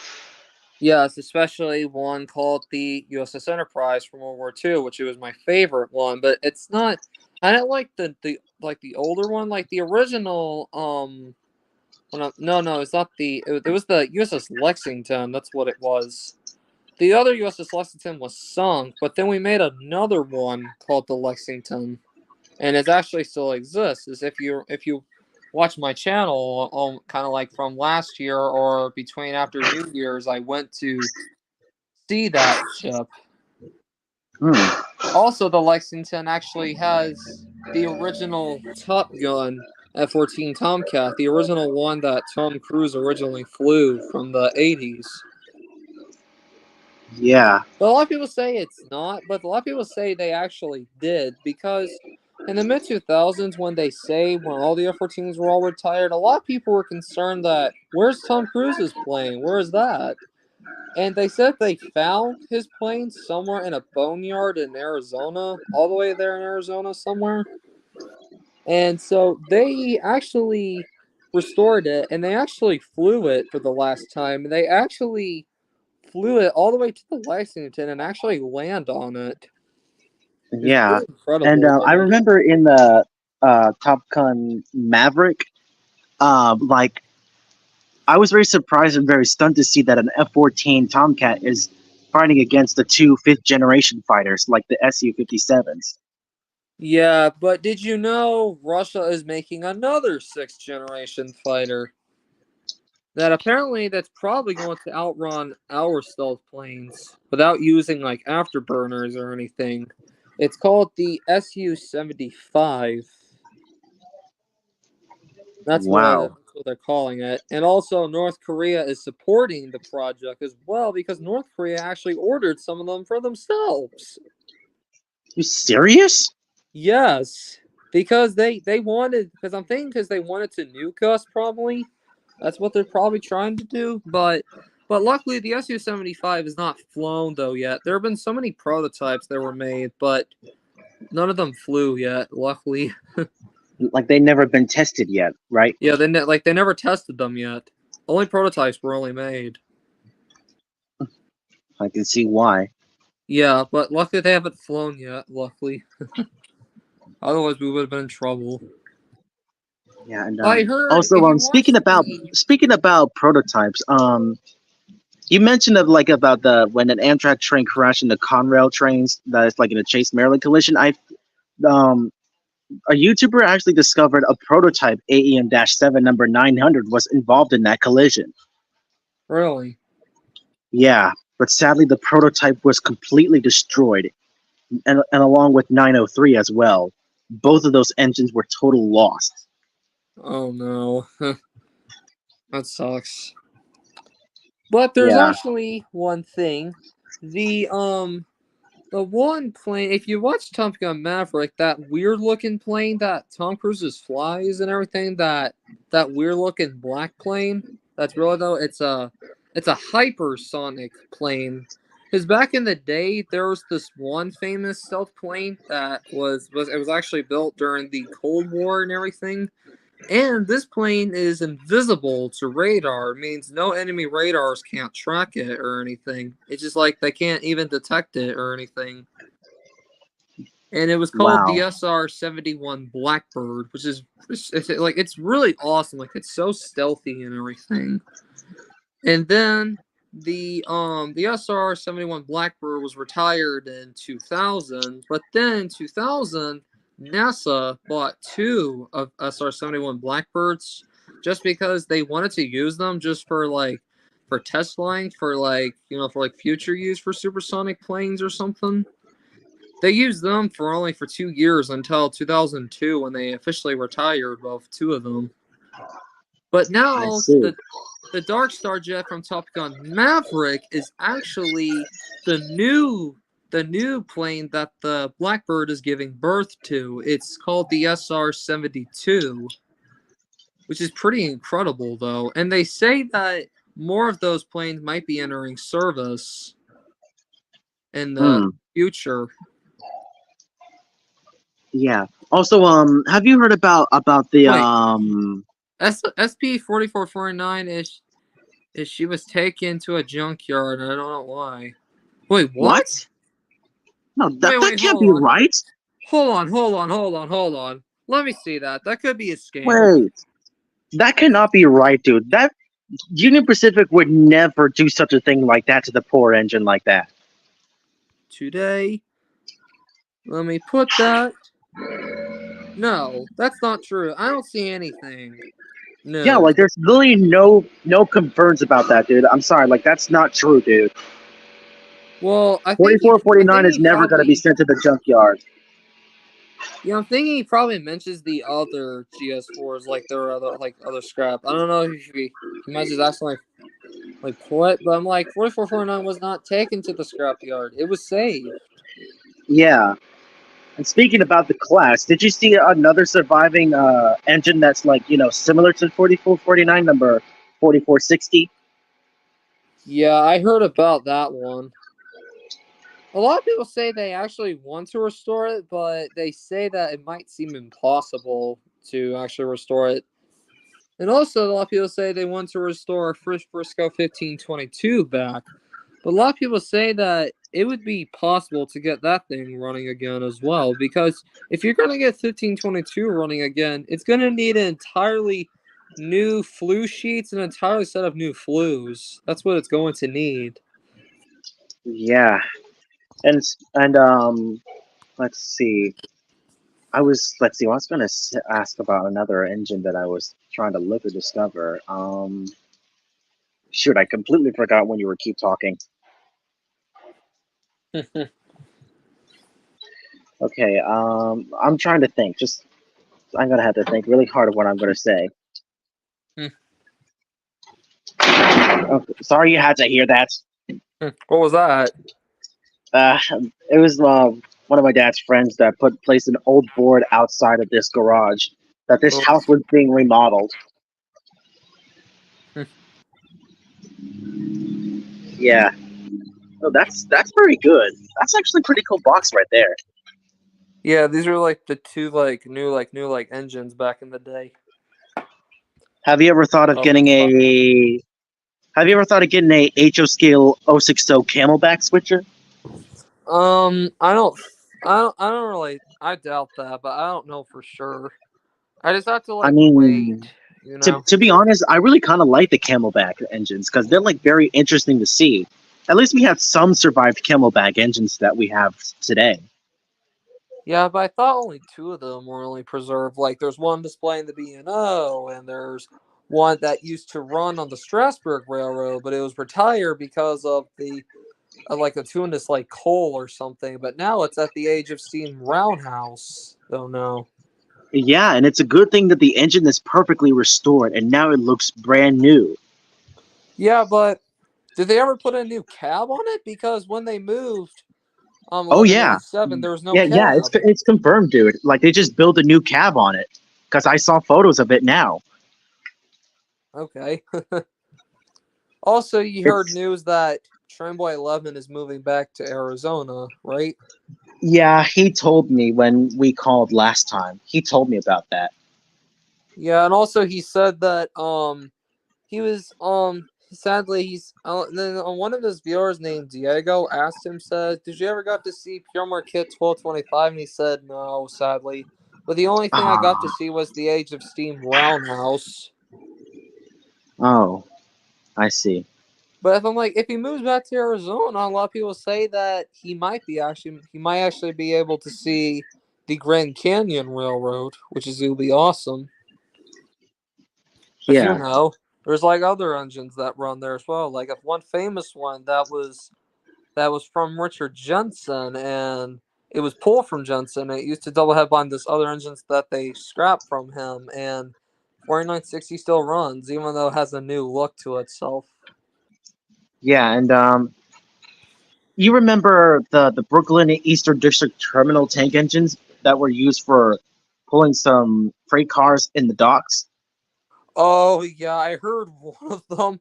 Yes, especially one called the USS Enterprise from World War II, which was my favorite one, but it's not. I don't like the older one, like the original. Well, no, it's not it was the USS Lexington. That's what it was. The other USS Lexington was sunk, but then we made another one called the Lexington, and it actually still exists. Is if you watch my channel, kind of like from last year or between after New Year's, I went to see that ship. Hmm. Also, the Lexington actually has the original Top Gun F-14 Tomcat, the original one that Tom Cruise originally flew from the 80s. Yeah. But a lot of people say it's not, but a lot of people say they actually did because in the mid 2000s, when all the F-14s were all retired, a lot of people were concerned that where's Tom Cruise's plane? Where is that? And they said they found his plane somewhere in a boneyard in Arizona, all the way there in Arizona somewhere. And so they actually restored it and they actually flew it for the last time. They actually flew it all the way to the Lexington and actually land on it. It's Yeah. pretty And incredible. I remember in the Top Gun Maverick, like I was very surprised and very stunned to see that an F-14 Tomcat is fighting against the two fifth-generation fighters, like the Su-57s. Yeah, but did you know Russia is making another sixth generation fighter? That's probably going to outrun our stealth planes without using afterburners or anything. It's called the Su-75. That's what Wow. That's what they're calling it. And also, North Korea is supporting the project as well because North Korea actually ordered some of them for themselves. You serious? Yes, because they wanted, because I'm thinking because they wanted to nuke us probably. That's what they're probably trying to do. But luckily the Su-75 is not flown though yet. There have been so many prototypes that were made, but none of them flew yet. Luckily, Like they never been tested yet, right? yeah, they never tested them yet. Only prototypes were only made. I can see why. Yeah, but luckily they haven't flown yet. Luckily, otherwise we would have been in trouble. Yeah, and I heard also if you speaking watch about the prototypes, you mentioned about the when an Amtrak train crashed into Conrail trains that is like in a Chase Maryland collision. Um a YouTuber actually discovered a prototype AEM-7 number 900 was involved in that collision. really. Yeah, but sadly the prototype was completely destroyed, and along with 903 as well. Both of those engines were total lost. Oh no, that sucks. But there's Yeah. actually one thing. The one plane, if you watch Top Gun Maverick, that weird looking plane that Tom Cruise flies and everything, that weird looking black plane, that's really though it's a hypersonic plane. Because back in the day, there was this one famous stealth plane that was actually built during the Cold War and everything. And this plane is invisible to radar, means no enemy radars can't track it or anything. It's just like they can't even detect it or anything. And it was called the Wow. SR-71 Blackbird, which is it's really awesome. Like it's so stealthy and everything. And then the SR-71 Blackbird was retired in 2000, but then in 2000 NASA bought two of SR-71 Blackbirds just because they wanted to use them just for test flying for for future use for supersonic planes or something. They used them for 2 years until 2002 when they officially retired both two of them. But I now see. the Dark Star jet from Top Gun Maverick is actually the new plane that the Blackbird is giving birth to. It's called the SR-72, which is pretty incredible though. And they say that more of those planes might be entering service in the Hmm. future. Yeah. Also, have you heard about the Wait, SP-4449 is she was taken to a junkyard and I don't know why. Wait, what? what? No, that Wait, can't hold be on. right. Hold on. Let me see that. That could be a scam. Wait, that cannot be right, dude. That Union Pacific would never do such a thing like that to the poor engine like that. Today, let me put that. No, that's not true. I don't see anything. Yeah, No. like there's literally no concerns about that, dude. I'm sorry, like that's not true, dude. Well, I 4449 think is he never gonna be probably sent to the junkyard. yeah, I'm thinking he probably mentions the other GS4s like their other scrap. I don't know if he might just accidentally put, but I'm like 4449 was not taken to the scrapyard. It was saved. Yeah. And speaking about the class, did you see another surviving engine that's like, similar to 4449, number 4460? Yeah, I heard about that one. A lot of people say they actually want to restore it, but they say that it might seem impossible to actually restore it. And also, a lot of people say they want to restore Frisco 1522 back. But a lot of people say that it would be possible to get that thing running again as well. Because if you're going to get 1522 running again, it's going to need an entirely new flue sheets and an entirely set of new flues. That's what it's going to need. Yeah. And let's see. I was going to ask about another engine that I was trying to look or discover. Shoot, I completely forgot when you were keep talking. Okay, I'm trying to think. I'm gonna have to think really hard of what I'm gonna say. Sorry you had to hear that. What was that? Uh, it was one of my dad's friends that placed an old board outside of this garage that this Oh. house was being remodeled. Yeah. Oh, that's very good. That's actually a pretty cool box right there. Yeah, these are like the two new engines back in the day. Have you ever thought of getting a? Have you ever thought of getting a HO scale 060 Camelback switcher? I don't really. I doubt that, but I don't know for sure. I just have to I wait. mean, You know. to be honest, I really kind of like the Camelback engines because they're like very interesting to see. At least we have some survived Camelback engines that we have today. Yeah, but I thought only two of them were only preserved. Like, there's one displaying the B&O, and there's one that used to run on the Strasburg Railroad, but it was retired because of the like a tuneless like coal or something. But now it's at the Age of Steam Roundhouse. Oh no. Yeah, and it's a good thing that the engine is perfectly restored and now it looks brand new. Yeah, but did they ever put a new cab on it? Because when they moved, Oh yeah, 1187, there was no yeah, cab. it's confirmed, dude. Like they just built a new cab on it because I saw photos of it now. Okay. Also, you heard It's, news that Trainboy 11 is moving back to Arizona, right? yeah, he told me when we called last time. He told me about that. Yeah, and also he said that he was sadly he's then one of his viewers named Diego asked him, said, "Did you ever got to see Pure Marquette 1225?" And he said no, sadly. But the only thing I got to Ah, see was the Age of Steam Roundhouse. oh, I see. But if he moves back to Arizona, a lot of people say that he might actually be able to see the Grand Canyon Railroad, which is will be awesome. But Yeah, there's like other engines that run there as well. Like if one famous one that was from Richard Jensen, and it was pulled from Jensen. It used to double headline this other engines that they scrapped from him, and 4960 still runs, even though it has a new look to itself. yeah, and you remember the Brooklyn Eastern District Terminal tank engines that were used for pulling some freight cars in the docks? Oh yeah, I heard one of them,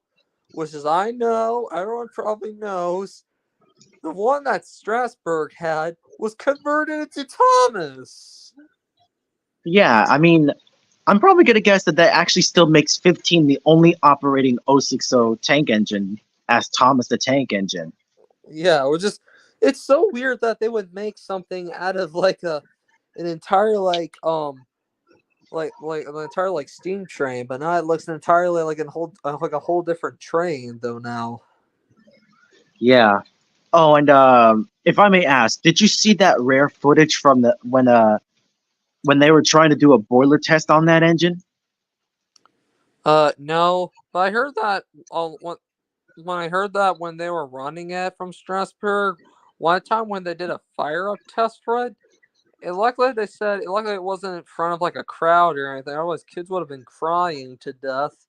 which is I know everyone probably knows. The one that Strasburg had was converted into Thomas. Yeah, I mean, I'm probably gonna guess that that actually still makes 15 the only operating 060 tank engine as Thomas the Tank Engine. Yeah, it's so weird that they would make something out of like an entire like an entire like steam train, but now it looks entirely like a whole different train though now. Yeah. Oh, and if I may ask, did you see that rare footage from the when they were trying to do a boiler test on that engine? No, but I heard that when I heard that when they were running it from Strasbourg, one time when they did a fire up test for it, it luckily it wasn't in front of like a crowd or anything. Otherwise, kids would have been crying to death.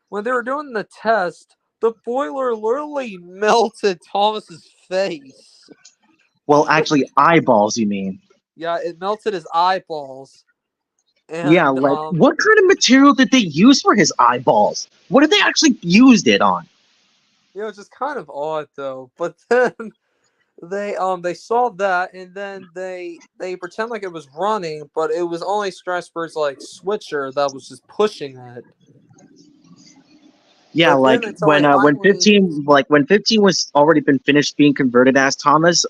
When they were doing the test, the boiler literally melted Thomas's face. Well, actually, eyeballs, you mean? Yeah, it melted his eyeballs. Yeah, And like what kind of material did they use for his eyeballs? What did they actually used it on? it's just kind of odd though. But then they saw that, and then they pretend like it was running, but it was only Strasbourg's like switcher that was just pushing it. Yeah, But then like until they when finally 15 when 15 was already been finished being converted as Thomas,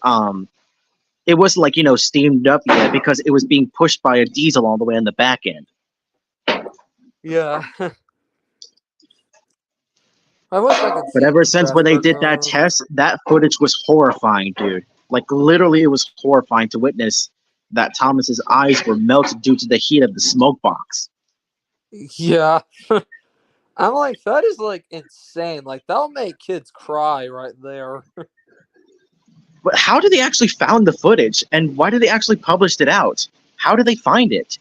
it wasn't like, steamed up yet because it was being pushed by a diesel all the way on the back end. yeah. I wish I could But see ever the since when they Strasbourg did that Railroad. test, that footage was horrifying, dude. Like literally it was horrifying to witness that Thomas's eyes were melted due to the heat of the smoke box. Yeah. I'm like, that is like insane. Like that'll make kids cry right there. But how did they actually found the footage and why did they actually publish it out? How did they find it?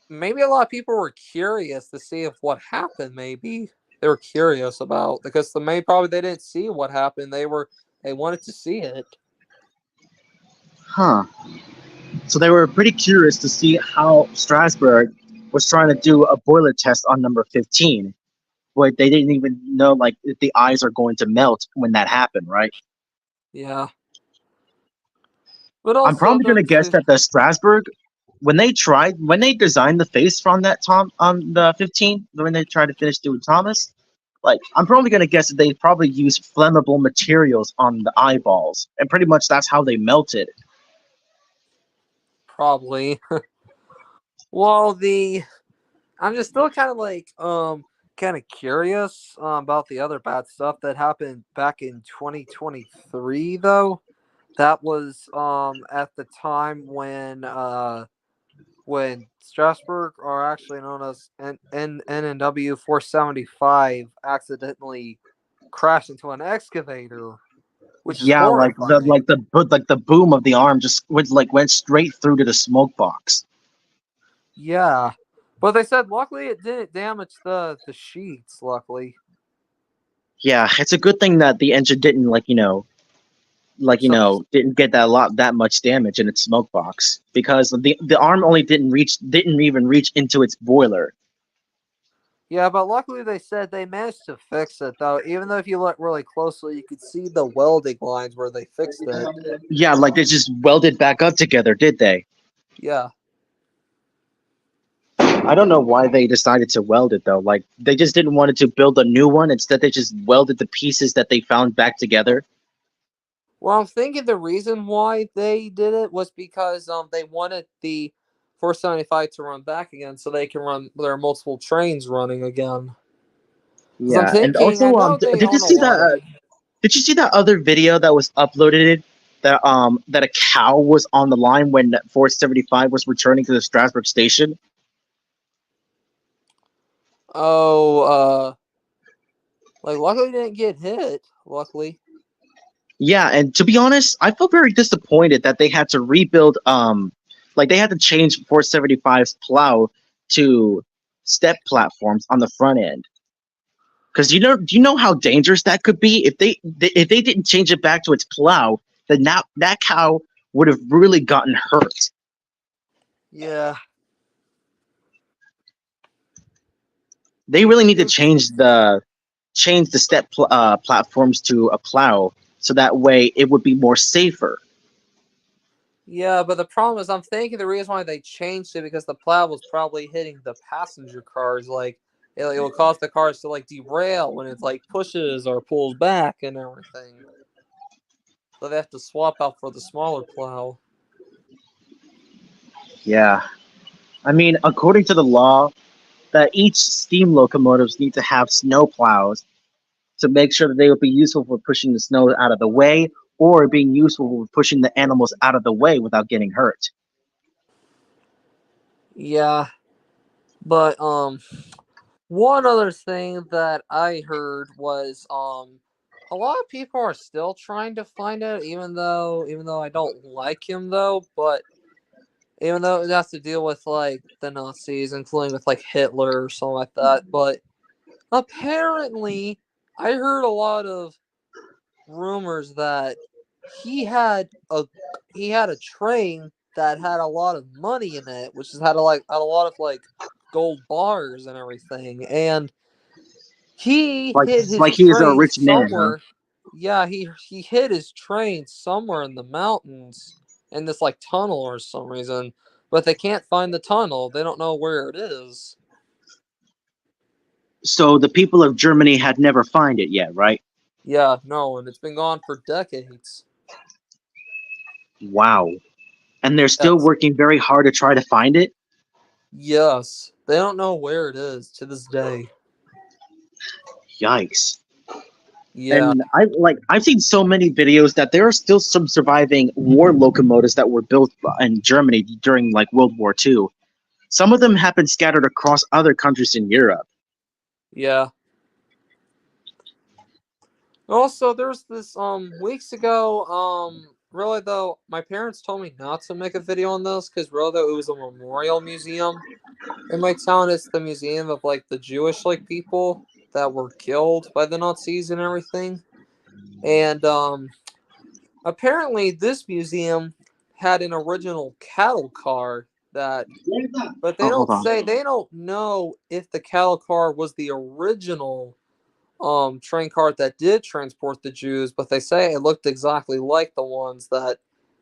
Maybe a lot of people were curious to see if what happened, maybe. curious about, because probably they didn't see what happened. They wanted to see it. Huh. So they were pretty curious to see how Strasbourg was trying to do a boiler test on number 15, where they didn't even know like if the eyes are going to melt when that happened, right? Yeah. But I'm also probably gonna guess that the Strasbourg, when they designed the face from that Tom on the 15, when they tried to finish doing Thomas, like I'm probably gonna guess that they probably used flammable materials on the eyeballs, and pretty much that's how they melted. probably. Well, I'm just still kind of like kind of curious about the other bad stuff that happened back in 2023 though. That was at the time when Strasbourg, or actually known as NNW 475, accidentally crashed into an excavator, which is Yeah, horrifying. like the boom of the arm just went straight through to the smoke box. Yeah. But they said luckily it didn't damage the sheets, luckily. Yeah, it's a good thing that the engine didn't So didn't get that much damage in its smoke box because the arm only didn't even reach into its boiler. yeah, but luckily they said they managed to fix it though. Even though if you look really closely, you could see the welding lines where they fixed it. Yeah, like they just welded back up together, did they? Yeah. I don't know why they decided to weld it though. Like they just didn't want to build a new one. Instead, they just welded the pieces that they found back together. Well, I'm thinking the reason why they did it was because they wanted the 475 to run back again, so they can run. There are multiple trains running again. Because I'm Yeah, and thinking, I also, know they did you own a see lot of. that? Did you see that other video that was uploaded that a cow was on the line when 475 was returning to the Strasbourg station? Oh, like luckily they didn't get hit. Luckily, Yeah, and to be honest, I felt very disappointed that they had to rebuild like they had to change 475's plow to step platforms on the front end. Because do you know how dangerous that could be if they didn't change it back to its plow? Then that cow would have really gotten hurt. yeah. They really need to change the platforms to a plow so that way it would be more safer. Yeah, but the problem is, I'm thinking the reason why they changed it because the plow was probably hitting the passenger cars. Like, it will cause the cars to like derail when it like pushes or pulls back and everything. So they have to swap out for the smaller plow. Yeah, I mean, according to the law, that each steam locomotives need to have snow plows to make sure that they will be useful for pushing the snow out of the way or being useful for pushing the animals out of the way without getting hurt. Yeah, but one other thing that I heard was a lot of people are still trying to find out, even though I don't like him though, but even though it has to deal with like the Nazis, including with like Hitler or something like that. But apparently, I heard a lot of rumors that he had a he had a train that had a lot of money in it, which has had a lot of like gold bars and everything, and he hid his Like he is a train rich man, huh? somewhere. Yeah, he hid his train somewhere in the mountains in this like tunnel or some reason, but they can't find the tunnel. They don't know where it is. So the people of Germany had never find it yet, right? Yeah, no, and it's been gone for decades. Wow. And they're still Yes. working very hard to try to find it. Yes. They don't know where it is to this day. Yikes. Yeah. And I've seen so many videos that there are still some surviving war locomotives that were built in Germany during like World War II. Some of them have been scattered across other countries in Europe. Yeah. Also, there's this weeks ago, really though, my parents told me not to make a video on this because really though it was a memorial museum in my town. It's the museum of like the Jewish like people that were killed by the Nazis and everything. And apparently, this museum had an original cattle car that, but Oh, hold on. they don't know if the cattle car was the original train car that did transport the Jews, but they say it looked exactly like the ones that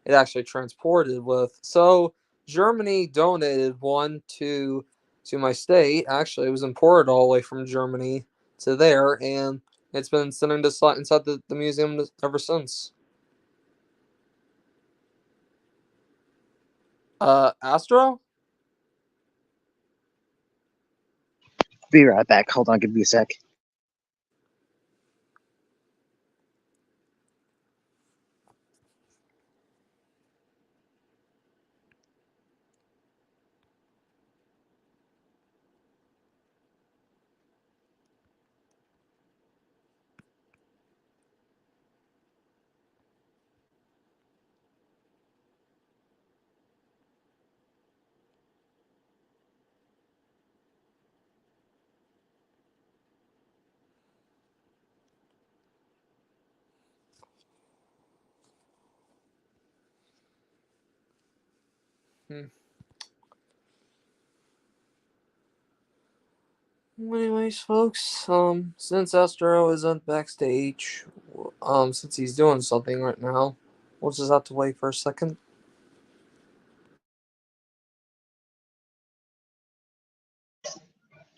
it actually transported with. So Germany donated one to my state. Actually, it was imported all the way from Germany to there, and it's been sitting inside the museum ever since. Astro? Be right back. Hold on, give me a sec. Hmm. Anyways, folks, since Astro isn't backstage, since he's doing something right now, we'll just have to wait for a second.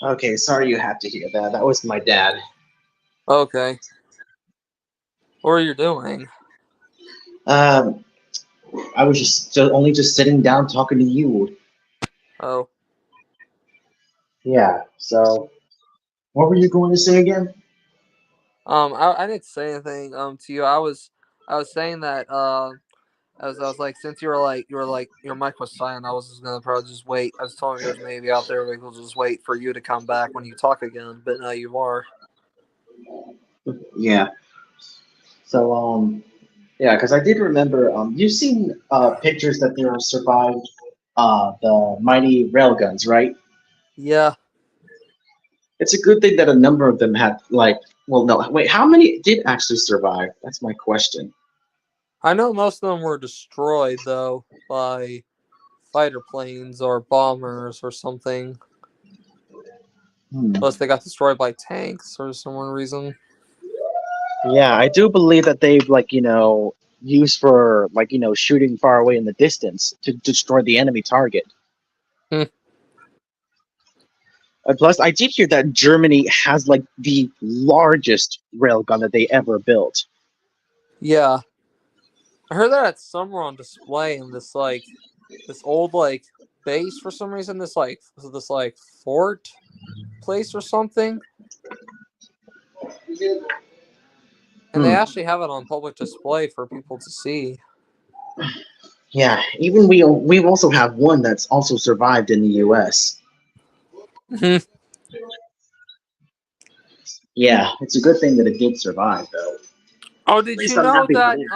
Okay, sorry you had to hear that. That was my dad. Okay. What are you doing? Um, I was just only just sitting down talking to you. Oh, Yeah. So, what were you going to say again? I didn't say anything to you. I was saying that I was like, since you were like your mic was silent, I was just gonna probably just wait. I was telling you there's maybe out there we will just wait for you to come back when you talk again, but now you are. Yeah. So, yeah, because I did remember. You've seen pictures that there survived the mighty railguns, right? Yeah, It's a good thing that a number of them had like. Well, no, wait. How many did actually survive? That's my question. I know most of them were destroyed though by fighter planes or bombers or something. Hmm. Unless they got destroyed by tanks or some reason. Yeah, I do believe that they've used for shooting far away in the distance to destroy the enemy target. Hmm. And plus, I did hear that Germany has like the largest railgun that they ever built. Yeah, I heard that it's somewhere on display in this old base for some reason. This fort place or something, and they Hmm. actually have it on public display for people to see. Yeah. Even we also have one that's also survived in the U.S. Yeah, it's a good thing that it did survive, though. Oh, At did least you I'm know happy for that that.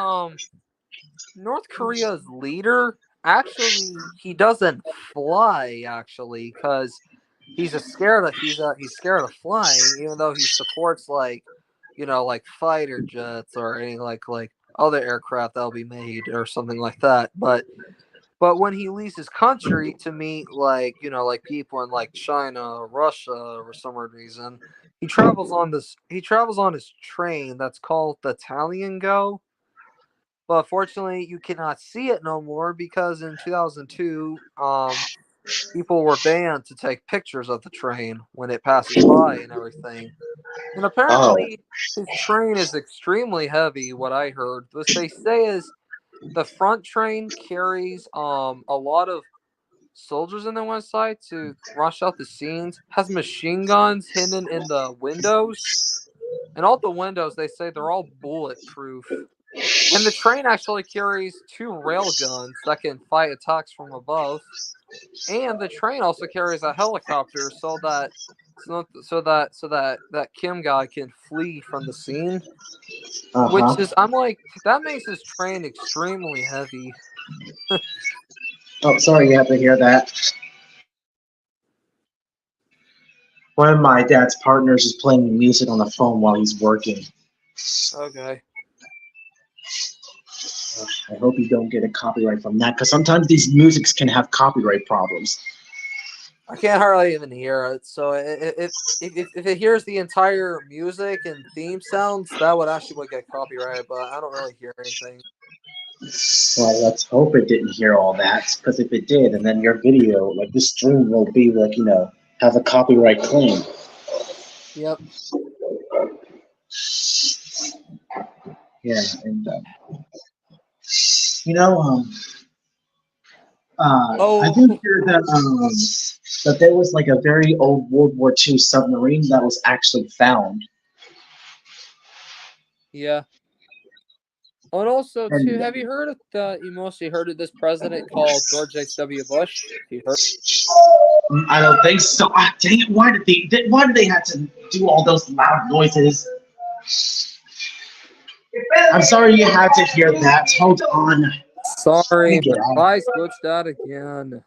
North Korea's leader actually he doesn't fly actually because he's scared of flying even though he supports like fighter jets or any like other aircraft that'll be made or something like that. But when he leaves his country to meet like people in like China or Russia or some reason, he travels on his train that's called the Italian Go. But fortunately, you cannot see it no more because in 2002, people were banned to take pictures of the train when it passes by and everything. And Oh. apparently, his train is extremely heavy. What I heard, what they say is the front train carries a lot of soldiers in the one side to rush out the scenes. Has machine guns hidden in the windows, and all the windows they say they're all bulletproof. And the train actually carries two rail guns that can fight attacks from above. And the train also carries a helicopter so that Kim guy can flee from the scene. Uh-huh. Which is I'm like that makes his train extremely heavy. Oh, sorry you had to hear that. One of my dad's partners is playing music on the phone while he's working. Okay. I hope you don't get a copyright from that, because sometimes these musics can have copyright problems. I can't hardly even hear it. So if it hears the entire music and theme sounds, that would actually get copyrighted. But I don't really hear anything. Well, let's hope it didn't hear all that, because if it did, and then your video, like this stream, will be like, have a copyright claim. Yep. Yeah, and you know, I did hear that there was like a very old World War II submarine that was actually found. Yeah. And also, too, And have you heard of you mostly heard of this president called George H.W. Bush? You heard? I don't think so. Ah, dang it! Why did they have to do all those loud noises? I'm sorry you had to hear that. Hold on. Sorry, Get my out. device glitched out again.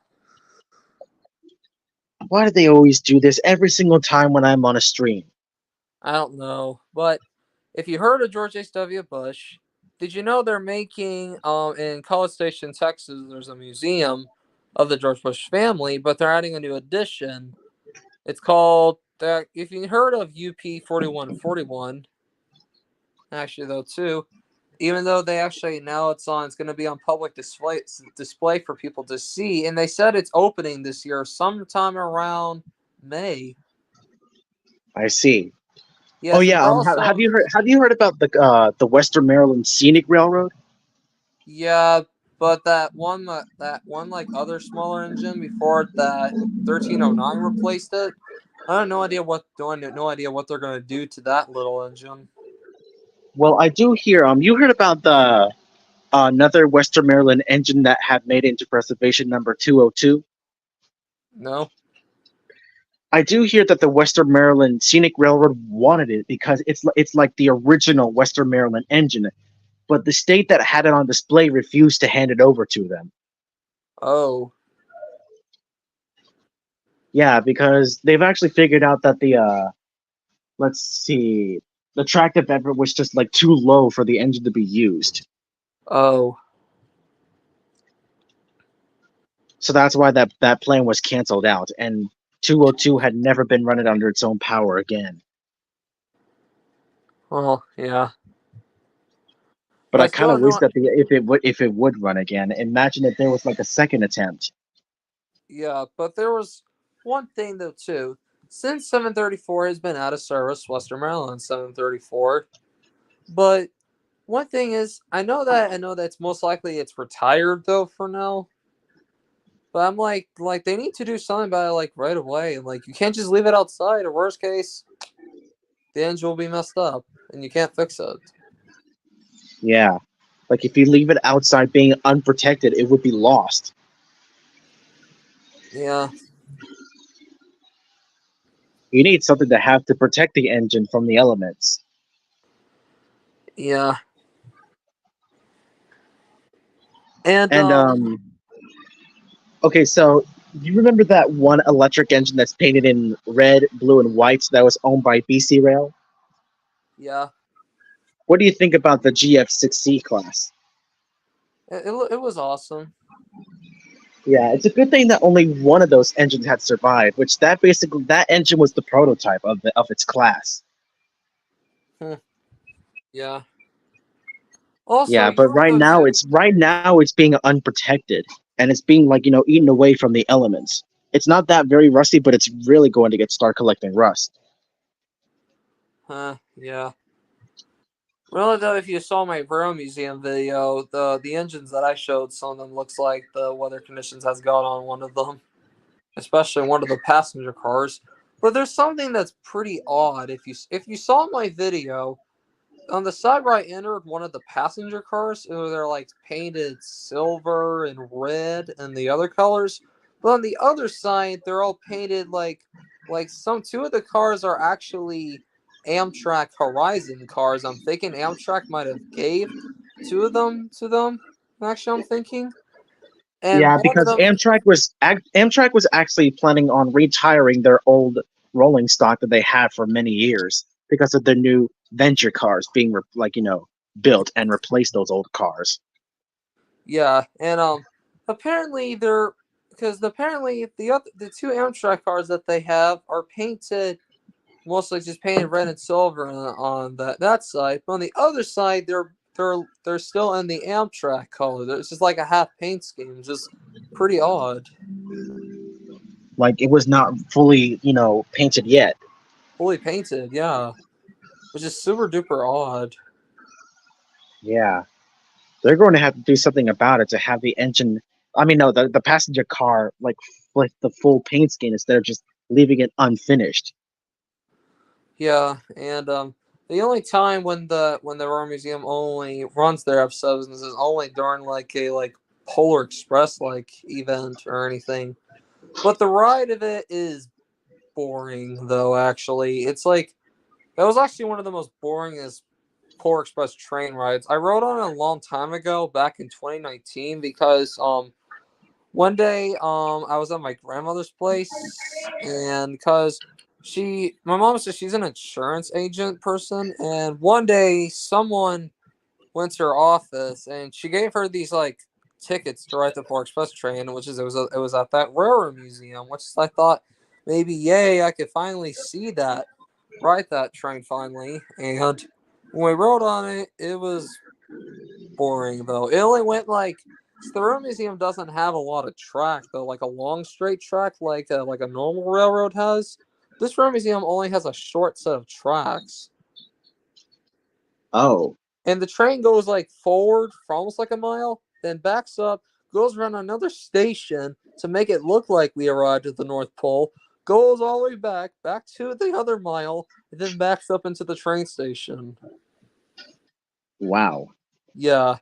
Why do they always do this every single time when I'm on a stream? I don't know, but if you heard of George H.W. Bush, did you know they're making in College Station, Texas? There's a museum of the George Bush family, but they're adding a new addition. It's called if you heard of UP 4141, actually though too, even though they actually now it's going to be on public display for people to see, and they said it's opening this year sometime around May. I see. Yes, Oh and yeah. they're also Have you heard about the Western Maryland Scenic Railroad? yeah, but that one like other smaller engine before that 1309 replaced it. I have no idea what they're going to do to that little engine. Well, I do hear. You heard about the another Western Maryland engine that had made it into preservation number 202? No. I do hear that the Western Maryland Scenic Railroad wanted it because it's like the original Western Maryland engine, but the state that had it on display refused to hand it over to them. Oh. Yeah, because they've actually figured out that let's see, the tractive effort was just like too low for the engine to be used. Oh. So that's why that plan was canceled out, and 202 had never been running under its own power again. Well, yeah. But I I kind still of don't wish know. that if it would run again. Imagine if there was like a second attempt. Yeah, but there was one thing though too. Since 734 has been out of service, Western Maryland 734. But one thing is, I know that it's most likely it's retired though for now. But I'm like they need to do something about it like right away. And like you can't just leave it outside. Or worst case, the engine will be messed up and you can't fix it. Yeah, like if you leave it outside being unprotected, it would be lost. Yeah. You need something to have to protect the engine from the elements. Yeah. And Okay, so you remember that one electric engine that's painted in red, blue, and white that was owned by BC Rail? yeah. What do you think about the GF6C class? It was awesome. Yeah, it's a good thing that only one of those engines had survived, which that engine was the prototype of its class. Yeah. Also, Yeah, but right now it's being unprotected and it's being eaten away from the elements. It's not that very rusty, but it's really going to start collecting rust. Yeah. Well, though, if you saw my Vero Museum video, the engines that I showed, some of them looks like the weather conditions has got on one of them, especially one of the passenger cars. But there's something that's pretty odd. If you saw my video, on the side where I entered one of the passenger cars, they're like painted silver and red and the other colors. But on the other side, they're all painted like two of the cars are actually Amtrak Horizon cars. I'm thinking Amtrak might have gave two of them to them. Actually, I'm thinking. And Yeah, one of because them, Amtrak was actually planning on retiring their old rolling stock that they had for many years because of their new venture cars being built and replace those old cars. Yeah, and apparently the two Amtrak cars that they have are painted mostly just painted red and silver on that side. But on the other side, they're still in the Amtrak color. It's just like a half paint scheme, just pretty odd. Like it was not fully, painted yet. Fully painted, yeah, which is super duper odd. Yeah, they're going to have to do something about it to have the engine. I mean, no, the passenger car like the full paint scheme instead of just leaving it unfinished. Yeah, and the only time when the Royal Museum only runs their episodes is only during like a Polar Express event or anything. But the ride of it is boring though. Actually, it's like that was actually one of the most boringest Polar Express train rides. I rode on it a long time ago, back in 2019, because one day I was at my grandmother's place, and because my mom says she's an insurance agent person, and one day someone went to her office and she gave her these tickets to ride the Polar Express train, which is it was at that railroad museum, which I thought maybe yay I could finally see that ride that train finally. And when we rode on it, it was boring though. It only went so the railroad museum doesn't have a lot of track though, like a long straight track like a normal railroad has. This railroad museum only has a short set of tracks. Oh, And the train goes forward for almost like a mile, then backs up, goes around another station to make it look like we arrived at the North Pole, goes all the way back to the other mile, and then backs up into the train station. wow. Yeah,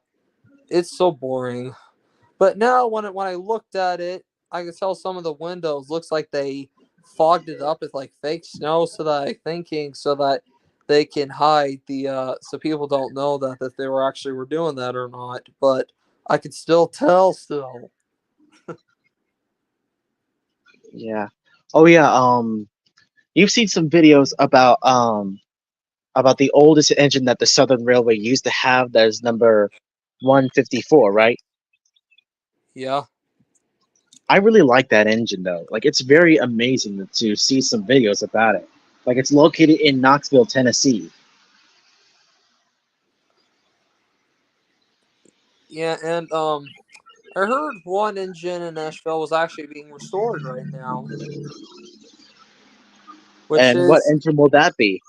it's so boring. But now when I looked at it, I could tell some of the windows looks like they fogged it up with fake snow so that they can hide so people don't know that they were doing that or not. But I could still tell still. Yeah. Oh yeah. You've seen some videos about the oldest engine that the Southern Railway used to have. That is number 154, right? Yeah. I really like that engine though. Like it's very amazing to see some videos about it. Like it's located in Knoxville, Tennessee. Yeah, and I heard one engine in Nashville was actually being restored right now, which And what is engine will that be?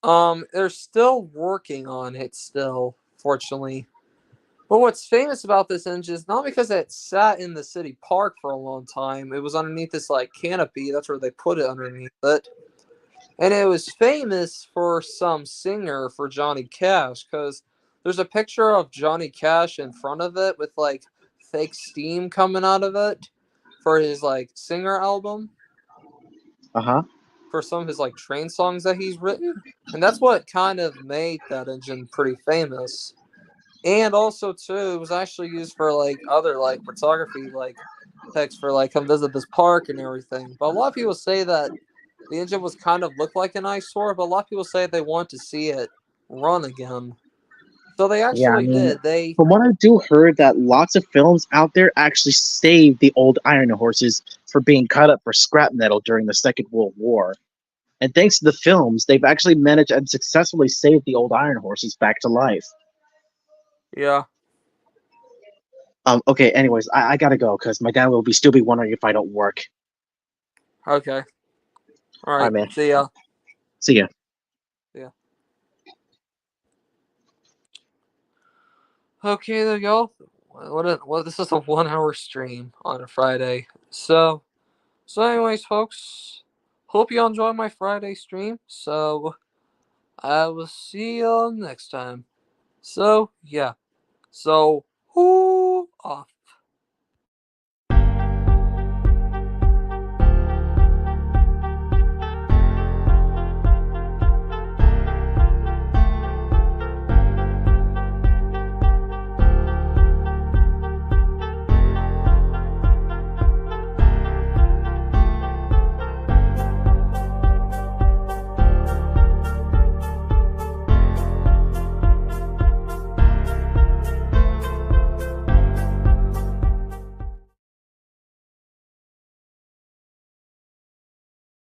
they're still working on it still, fortunately. But what's famous about this engine is not because it sat in the city park for a long time. It was underneath this canopy. That's where they put it underneath it. And it was famous for some singer for Johnny Cash because there's a picture of Johnny Cash in front of it with fake steam coming out of it for his singer album Uh huh. for some of his train songs that he's written. And that's what kind of made that engine pretty famous. And also too, it was actually used for other photography pics for come visit this park and everything. But a lot of people say that the engine was kind of looked like an eyesore, but a lot of people say they want to see it run again. So they Yeah, I actually mean, did. They from what I do heard that lots of films out there actually saved the old iron horses for being cut up for scrap metal during the Second World War. And thanks to the films, they've actually managed and successfully saved the old iron horses back to life. yeah. Okay, anyways, I gotta go because my dad will still be wondering if I don't work. Okay. All All right, right. man. See ya. See ya. Yeah. Okay, there you go. This is a 1 hour stream on a Friday. So anyways, folks, hope you enjoy my Friday stream. So I will see you all next time. So yeah. So who off.